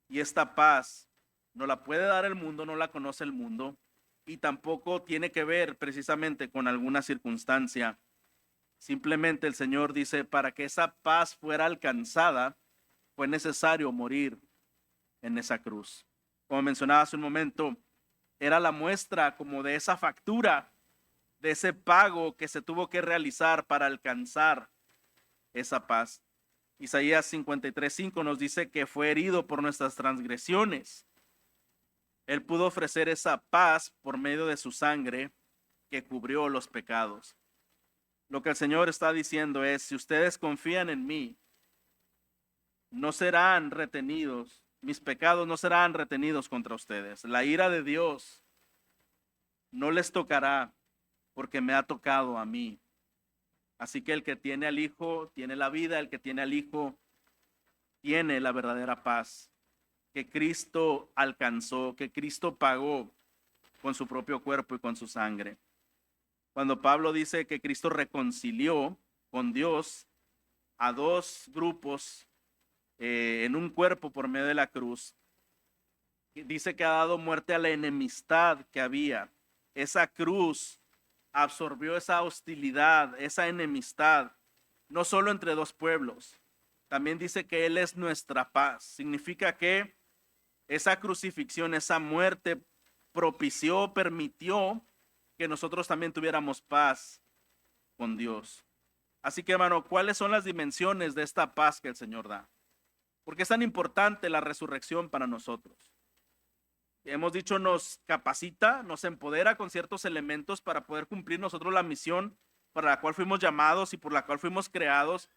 Y esta paz no la puede dar el mundo, no la conoce el mundo, y tampoco tiene que ver precisamente con alguna circunstancia. Simplemente el Señor dice, para que esa paz fuera alcanzada, fue necesario morir en esa cruz. Como mencionaba hace un momento, era la muestra como de esa factura, de ese pago que se tuvo que realizar para alcanzar esa paz. Isaías 53:5 nos dice que fue herido por nuestras transgresiones. Él pudo ofrecer esa paz por medio de su sangre que cubrió los pecados. Lo que el Señor está diciendo es: si ustedes confían en mí, no serán retenidos, mis pecados no serán retenidos contra ustedes. La ira de Dios no les tocará porque me ha tocado a mí. Así que el que tiene al Hijo tiene la vida, el que tiene al Hijo tiene la verdadera paz que Cristo alcanzó, que Cristo pagó con su propio cuerpo y con su sangre. Cuando Pablo dice que Cristo reconcilió con Dios a dos grupos en un cuerpo por medio de la cruz, dice que ha dado muerte a la enemistad que había. Esa cruz absorbió esa hostilidad, esa enemistad, no solo entre dos pueblos. También dice que Él es nuestra paz. Significa que esa crucifixión, esa muerte propició, permitió que nosotros también tuviéramos paz con Dios. Así que, hermano, ¿cuáles son las dimensiones de esta paz que el Señor da? ¿Por qué es tan importante la resurrección para nosotros? Hemos dicho, nos capacita, nos empodera con ciertos elementos para poder cumplir nosotros la misión para la cual fuimos llamados y por la cual fuimos creados.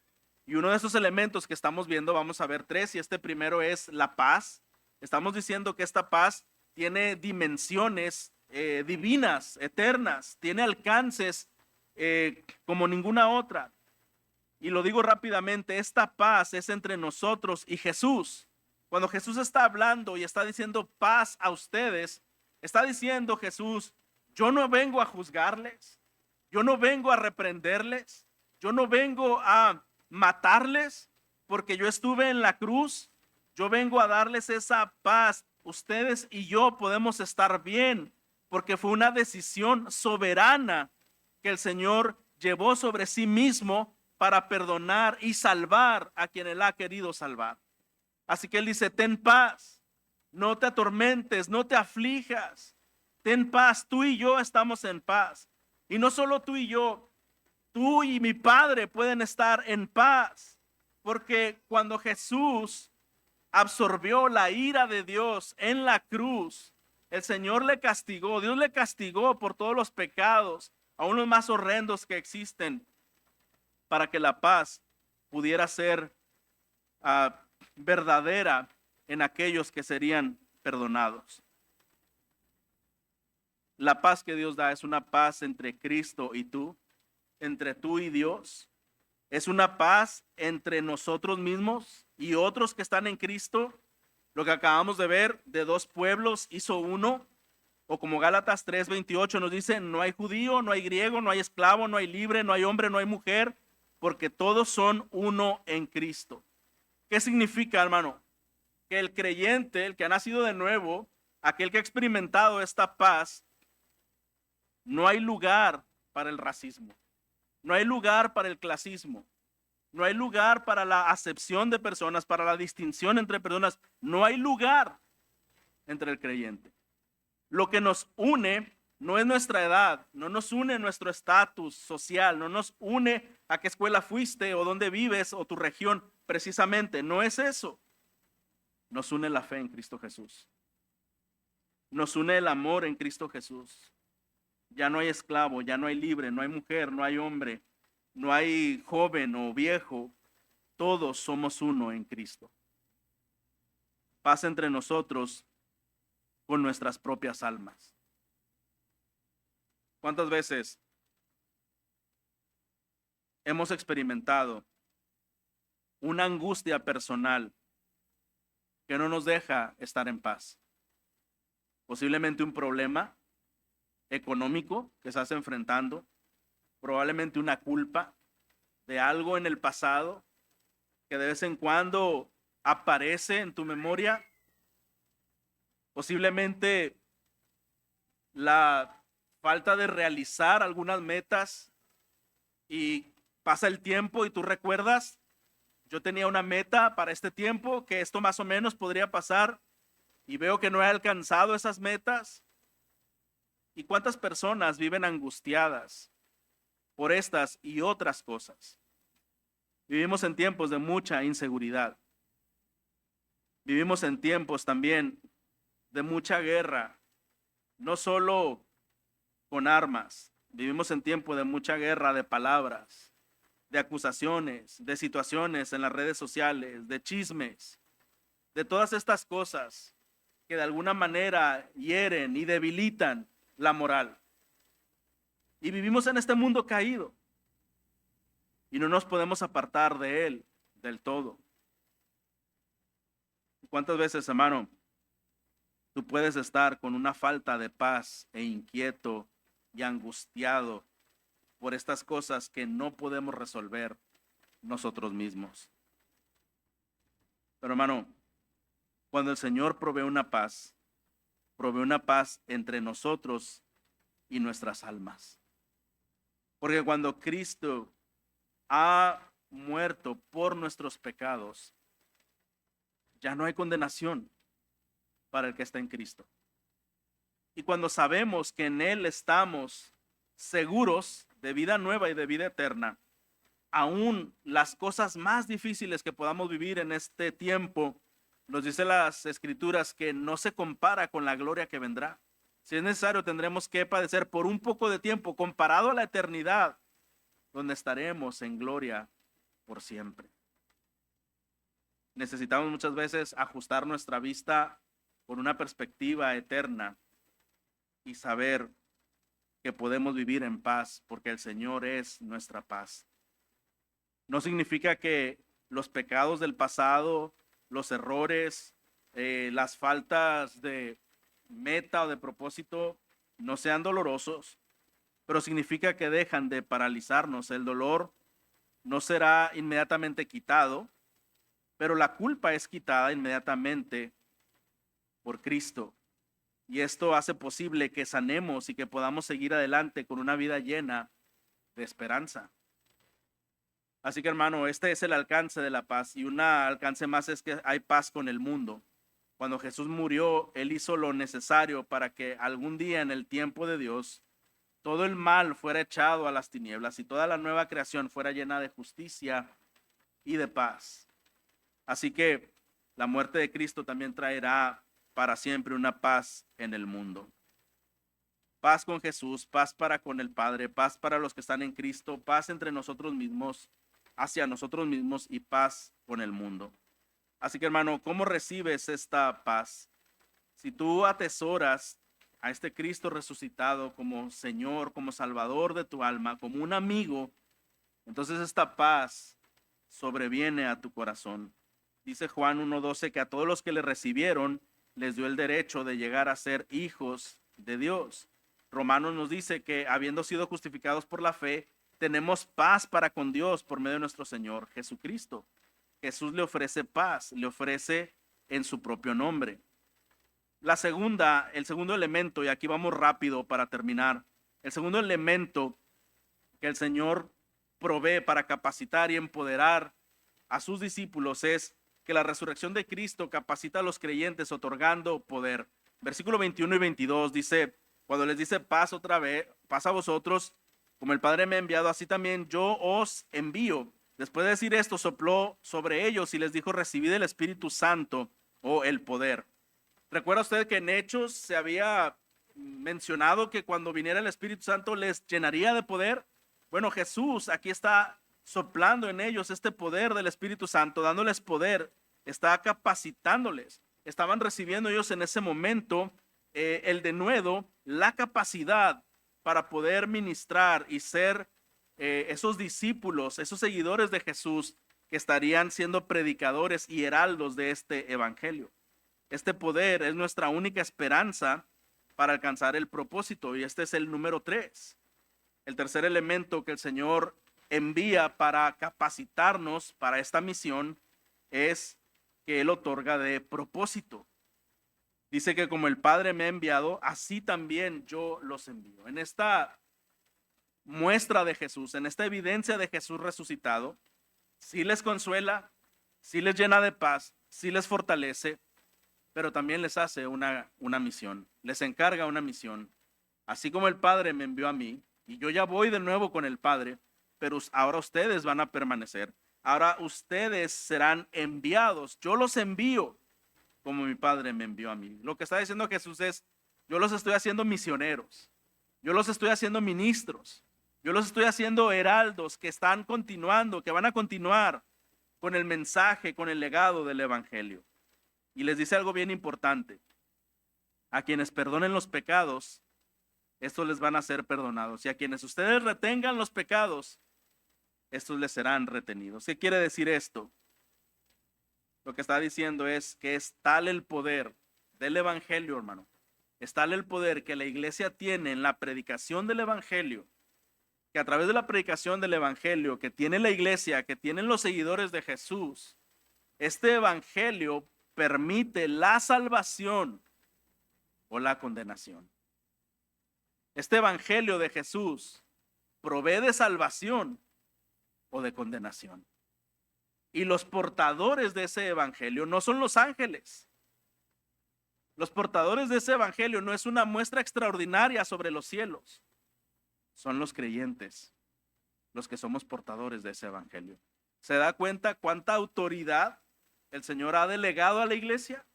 Y uno de esos elementos que estamos viendo, vamos a ver tres, y este primero es la paz. Estamos diciendo que esta paz tiene dimensiones divinas, eternas, tiene alcances como ninguna otra. Y lo digo rápidamente, esta paz es entre nosotros y Jesús. Cuando Jesús está hablando y está diciendo paz a ustedes, está diciendo Jesús: yo no vengo a juzgarles, yo no vengo a reprenderles, yo no vengo a matarles porque yo estuve en la cruz. Yo vengo a darles esa paz. Ustedes y yo podemos estar bien porque fue una decisión soberana que el Señor llevó sobre sí mismo para perdonar y salvar a quien Él ha querido salvar. Así que Él dice: ten paz, no te atormentes, no te aflijas, ten paz. Tú y yo estamos en paz. Y no solo tú y yo, tú y mi Padre pueden estar en paz. Porque cuando Jesús absorbió la ira de Dios en la cruz, el Señor le castigó, Dios le castigó por todos los pecados, aún los más horrendos que existen, para que la paz pudiera ser verdadera en aquellos que serían perdonados. La paz que Dios da es una paz entre Cristo y tú, entre tú y Dios. Es una paz entre nosotros mismos y otros que están en Cristo. Lo que acabamos de ver, de dos pueblos hizo uno. O como Gálatas 3:28 nos dice, no hay judío, no hay griego, no hay esclavo, no hay libre, no hay hombre, no hay mujer, porque todos son uno en Cristo. ¿Qué significa, hermano? Que el creyente, el que ha nacido de nuevo, aquel que ha experimentado esta paz, no hay lugar para el racismo, no hay lugar para el clasismo, no hay lugar para la acepción de personas, para la distinción entre personas, no hay lugar entre el creyente. Lo que nos une no es nuestra edad, no nos une nuestro estatus social, no nos une a qué escuela fuiste o dónde vives o tu región, precisamente, no es eso. Nos une la fe en Cristo Jesús. Nos une el amor en Cristo Jesús. Ya no hay esclavo, ya no hay libre, no hay mujer, no hay hombre, no hay joven o viejo. Todos somos uno en Cristo. Paz entre nosotros con nuestras propias almas. ¿Cuántas veces hemos experimentado una angustia personal que no nos deja estar en paz? Posiblemente un problema económico que estás enfrentando, probablemente una culpa de algo en el pasado que de vez en cuando aparece en tu memoria, posiblemente la falta de realizar algunas metas y pasa el tiempo y tú recuerdas, yo tenía una meta para este tiempo, que esto más o menos podría pasar y veo que no he alcanzado esas metas. ¿Y cuántas personas viven angustiadas por estas y otras cosas? Vivimos en tiempos de mucha inseguridad. Vivimos en tiempos también de mucha guerra, no solo con armas. Vivimos en tiempo de mucha guerra de palabras, de acusaciones, de situaciones en las redes sociales, de chismes, de todas estas cosas que de alguna manera hieren y debilitan la moral. Y vivimos en este mundo caído y no nos podemos apartar de él del todo. ¿Cuántas veces, hermano, tú puedes estar con una falta de paz e inquieto y angustiado por estas cosas que no podemos resolver nosotros mismos? Pero, hermano, cuando el Señor provee una paz entre nosotros y nuestras almas. Porque cuando Cristo ha muerto por nuestros pecados, ya no hay condenación para el que está en Cristo. Y cuando sabemos que en Él estamos seguros de vida nueva y de vida eterna, aún las cosas más difíciles que podamos vivir en este tiempo, nos dice las Escrituras que no se compara con la gloria que vendrá. Si es necesario, tendremos que padecer por un poco de tiempo comparado a la eternidad, donde estaremos en gloria por siempre. Necesitamos muchas veces ajustar nuestra vista con una perspectiva eterna y saber que podemos vivir en paz porque el Señor es nuestra paz. No significa que los pecados del pasado, los errores, las faltas de meta o de propósito no sean dolorosos, pero significa que dejan de paralizarnos. El dolor no será inmediatamente quitado, pero la culpa es quitada inmediatamente por Cristo. Y esto hace posible que sanemos y que podamos seguir adelante con una vida llena de esperanza. Así que, hermano, este es el alcance de la paz, y un alcance más es que hay paz con el mundo. Cuando Jesús murió, Él hizo lo necesario para que algún día en el tiempo de Dios todo el mal fuera echado a las tinieblas y toda la nueva creación fuera llena de justicia y de paz. Así que la muerte de Cristo también traerá para siempre una paz en el mundo. Paz con Jesús, paz para con el Padre, paz para los que están en Cristo, paz entre nosotros mismos, hacia nosotros mismos y paz con el mundo. Así que hermano, ¿cómo recibes esta paz? Si tú atesoras a este Cristo resucitado como Señor, como Salvador de tu alma, como un amigo, entonces esta paz sobreviene a tu corazón. Dice Juan 1:12 que a todos los que le recibieron les dio el derecho de llegar a ser hijos de Dios. Romanos nos dice que habiendo sido justificados por la fe, tenemos paz para con Dios por medio de nuestro Señor Jesucristo. Jesús le ofrece paz, le ofrece en su propio nombre. El segundo elemento, y aquí vamos rápido para terminar, el segundo elemento que el Señor provee para capacitar y empoderar a sus discípulos es que la resurrección de Cristo capacita a los creyentes otorgando poder. Versículo 21 y 22 dice, cuando les dice paz otra vez, paz a vosotros, como el Padre me ha enviado, así también yo os envío. Después de decir esto, sopló sobre ellos y les dijo, recibid el Espíritu Santo o el poder. ¿Recuerda usted que en Hechos se había mencionado que cuando viniera el Espíritu Santo les llenaría de poder? Bueno, Jesús aquí está soplando en ellos este poder del Espíritu Santo, dándoles poder, está capacitándoles. Estaban recibiendo ellos en ese momento el denuedo, la capacidad para poder ministrar y ser esos discípulos, esos seguidores de Jesús que estarían siendo predicadores y heraldos de este evangelio. Este poder es nuestra única esperanza para alcanzar el propósito y este es el número 3. El tercer elemento que el Señor envía para capacitarnos para esta misión es que Él otorga de propósito. Dice que como el Padre me ha enviado, así también yo los envío. En esta muestra de Jesús, en esta evidencia de Jesús resucitado, sí les consuela, sí les llena de paz, sí les fortalece, pero también les hace una misión, les encarga una misión. Así como el Padre me envió a mí, y yo ya voy de nuevo con el Padre, pero ahora ustedes van a permanecer. Ahora ustedes serán enviados. Yo los envío como mi Padre me envió a mí. Lo que está diciendo Jesús es, yo los estoy haciendo misioneros. Yo los estoy haciendo ministros. Yo los estoy haciendo heraldos que están continuando, que van a continuar con el mensaje, con el legado del Evangelio. Y les dice algo bien importante. A quienes perdonen los pecados, estos les van a ser perdonados. Y a quienes ustedes retengan los pecados, estos les serán retenidos. ¿Qué quiere decir esto? Lo que está diciendo es que es tal el poder del Evangelio, hermano. Es tal el poder que la iglesia tiene en la predicación del Evangelio, que a través de la predicación del Evangelio que tiene la iglesia, que tienen los seguidores de Jesús, este Evangelio permite la salvación o la condenación. Este Evangelio de Jesús provee de salvación o de condenación. Y los portadores de ese Evangelio no son los ángeles. Los portadores de ese Evangelio no es una muestra extraordinaria sobre los cielos. Son los creyentes, los que somos portadores de ese Evangelio. ¿Se da cuenta cuánta autoridad el Señor ha delegado a la iglesia?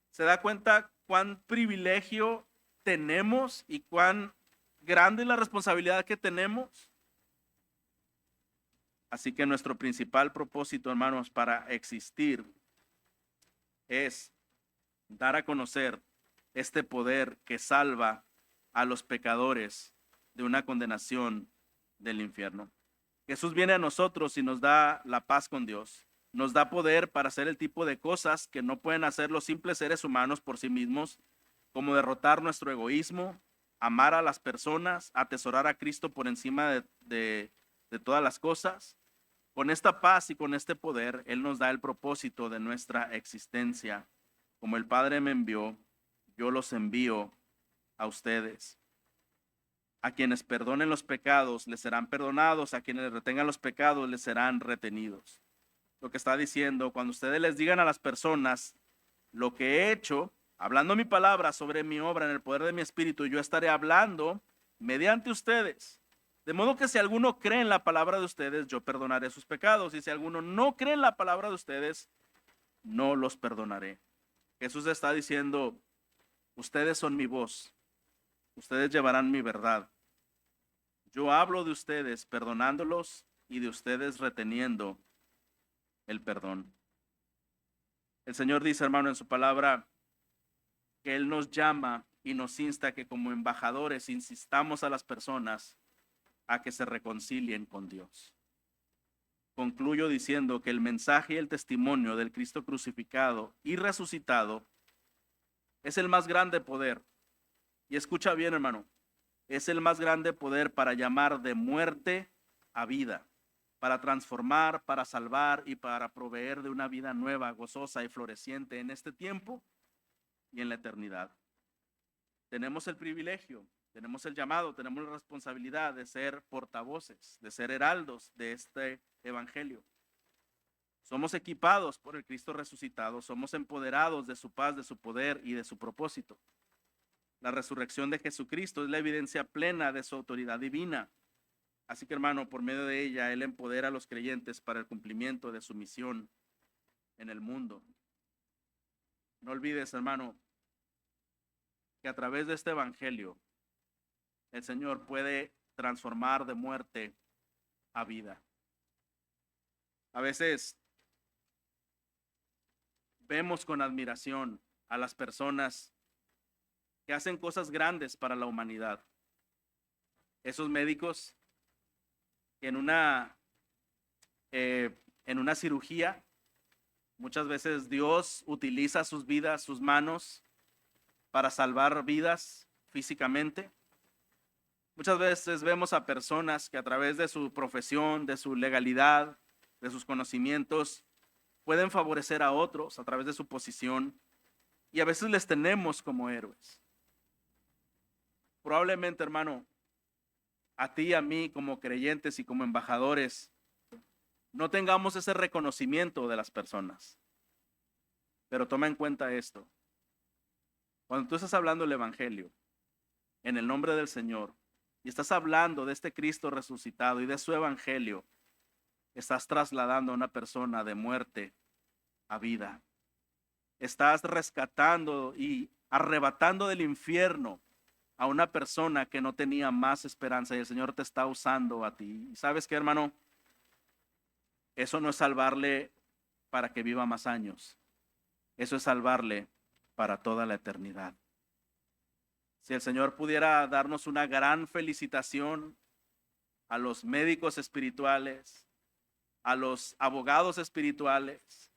¿Se da cuenta cuán privilegio tenemos y cuán grande es la responsabilidad que tenemos? Así que nuestro principal propósito, hermanos, para existir es dar a conocer este poder que salva a los pecadores de una condenación del infierno. Jesús viene a nosotros y nos da la paz con Dios. Nos da poder para hacer el tipo de cosas que no pueden hacer los simples seres humanos por sí mismos, como derrotar nuestro egoísmo, amar a las personas, atesorar a Cristo por encima de todas las cosas. Con esta paz y con este poder, Él nos da el propósito de nuestra existencia. Como el Padre me envió, yo los envío a ustedes. A quienes perdonen los pecados, les serán perdonados. A quienes retengan los pecados, les serán retenidos. Lo que está diciendo, cuando ustedes les digan a las personas lo que he hecho, hablando mi palabra sobre mi obra en el poder de mi espíritu, yo estaré hablando mediante ustedes. De modo que si alguno cree en la palabra de ustedes, yo perdonaré sus pecados. Y si alguno no cree en la palabra de ustedes, no los perdonaré. Jesús está diciendo, ustedes son mi voz, ustedes llevarán mi verdad. Yo hablo de ustedes perdonándolos y de ustedes reteniendo el perdón. El Señor dice, hermano, en su palabra, que Él nos llama y nos insta que como embajadores insistamos a las personas a que se reconcilien con Dios. Concluyo diciendo que el mensaje y el testimonio del Cristo crucificado y resucitado es el más grande poder. Y escucha bien, hermano, es el más grande poder para llamar de muerte a vida, para transformar, para salvar y para proveer de una vida nueva, gozosa y floreciente en este tiempo y en la eternidad. Tenemos el privilegio, tenemos el llamado, tenemos la responsabilidad de ser portavoces, de ser heraldos de este evangelio. Somos equipados por el Cristo resucitado, somos empoderados de su paz, de su poder y de su propósito. La resurrección de Jesucristo es la evidencia plena de su autoridad divina. Así que, hermano, por medio de ella, Él empodera a los creyentes para el cumplimiento de su misión en el mundo. No olvides, hermano, que a través de este evangelio, el Señor puede transformar de muerte a vida. A veces vemos con admiración a las personas que hacen cosas grandes para la humanidad. Esos médicos que en una cirugía, muchas veces Dios utiliza sus vidas, sus manos, para salvar vidas físicamente. Muchas veces vemos a personas que a través de su profesión, de su legalidad, de sus conocimientos, pueden favorecer a otros a través de su posición y a veces les tenemos como héroes. Probablemente, hermano, a ti y a mí como creyentes y como embajadores, no tengamos ese reconocimiento de las personas. Pero toma en cuenta esto. Cuando tú estás hablando el evangelio en el nombre del Señor y estás hablando de este Cristo resucitado y de su evangelio, estás trasladando a una persona de muerte a vida. Estás rescatando y arrebatando del infierno a una persona que no tenía más esperanza y el Señor te está usando a ti. ¿Y sabes qué, hermano? Eso no es salvarle para que viva más años. Eso es salvarle para toda la eternidad. Si el Señor pudiera darnos una gran felicitación a los médicos espirituales, a los abogados espirituales,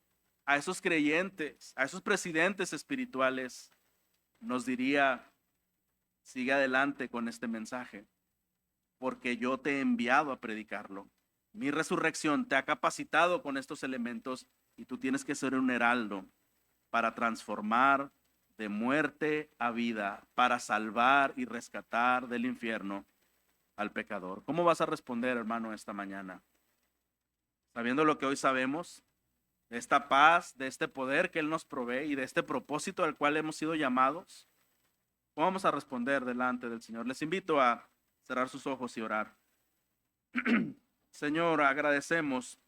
a esos creyentes, a esos presidentes espirituales, nos diría, sigue adelante con este mensaje, porque yo te he enviado a predicarlo. Mi resurrección te ha capacitado con estos elementos y tú tienes que ser un heraldo para transformar de muerte a vida, para salvar y rescatar del infierno al pecador. ¿Cómo vas a responder, hermano, esta mañana? Sabiendo lo que hoy sabemos, de esta paz, de este poder que Él nos provee y de este propósito al cual hemos sido llamados, ¿cómo vamos a responder delante del Señor? Les invito a cerrar sus ojos y orar. Señor, agradecemos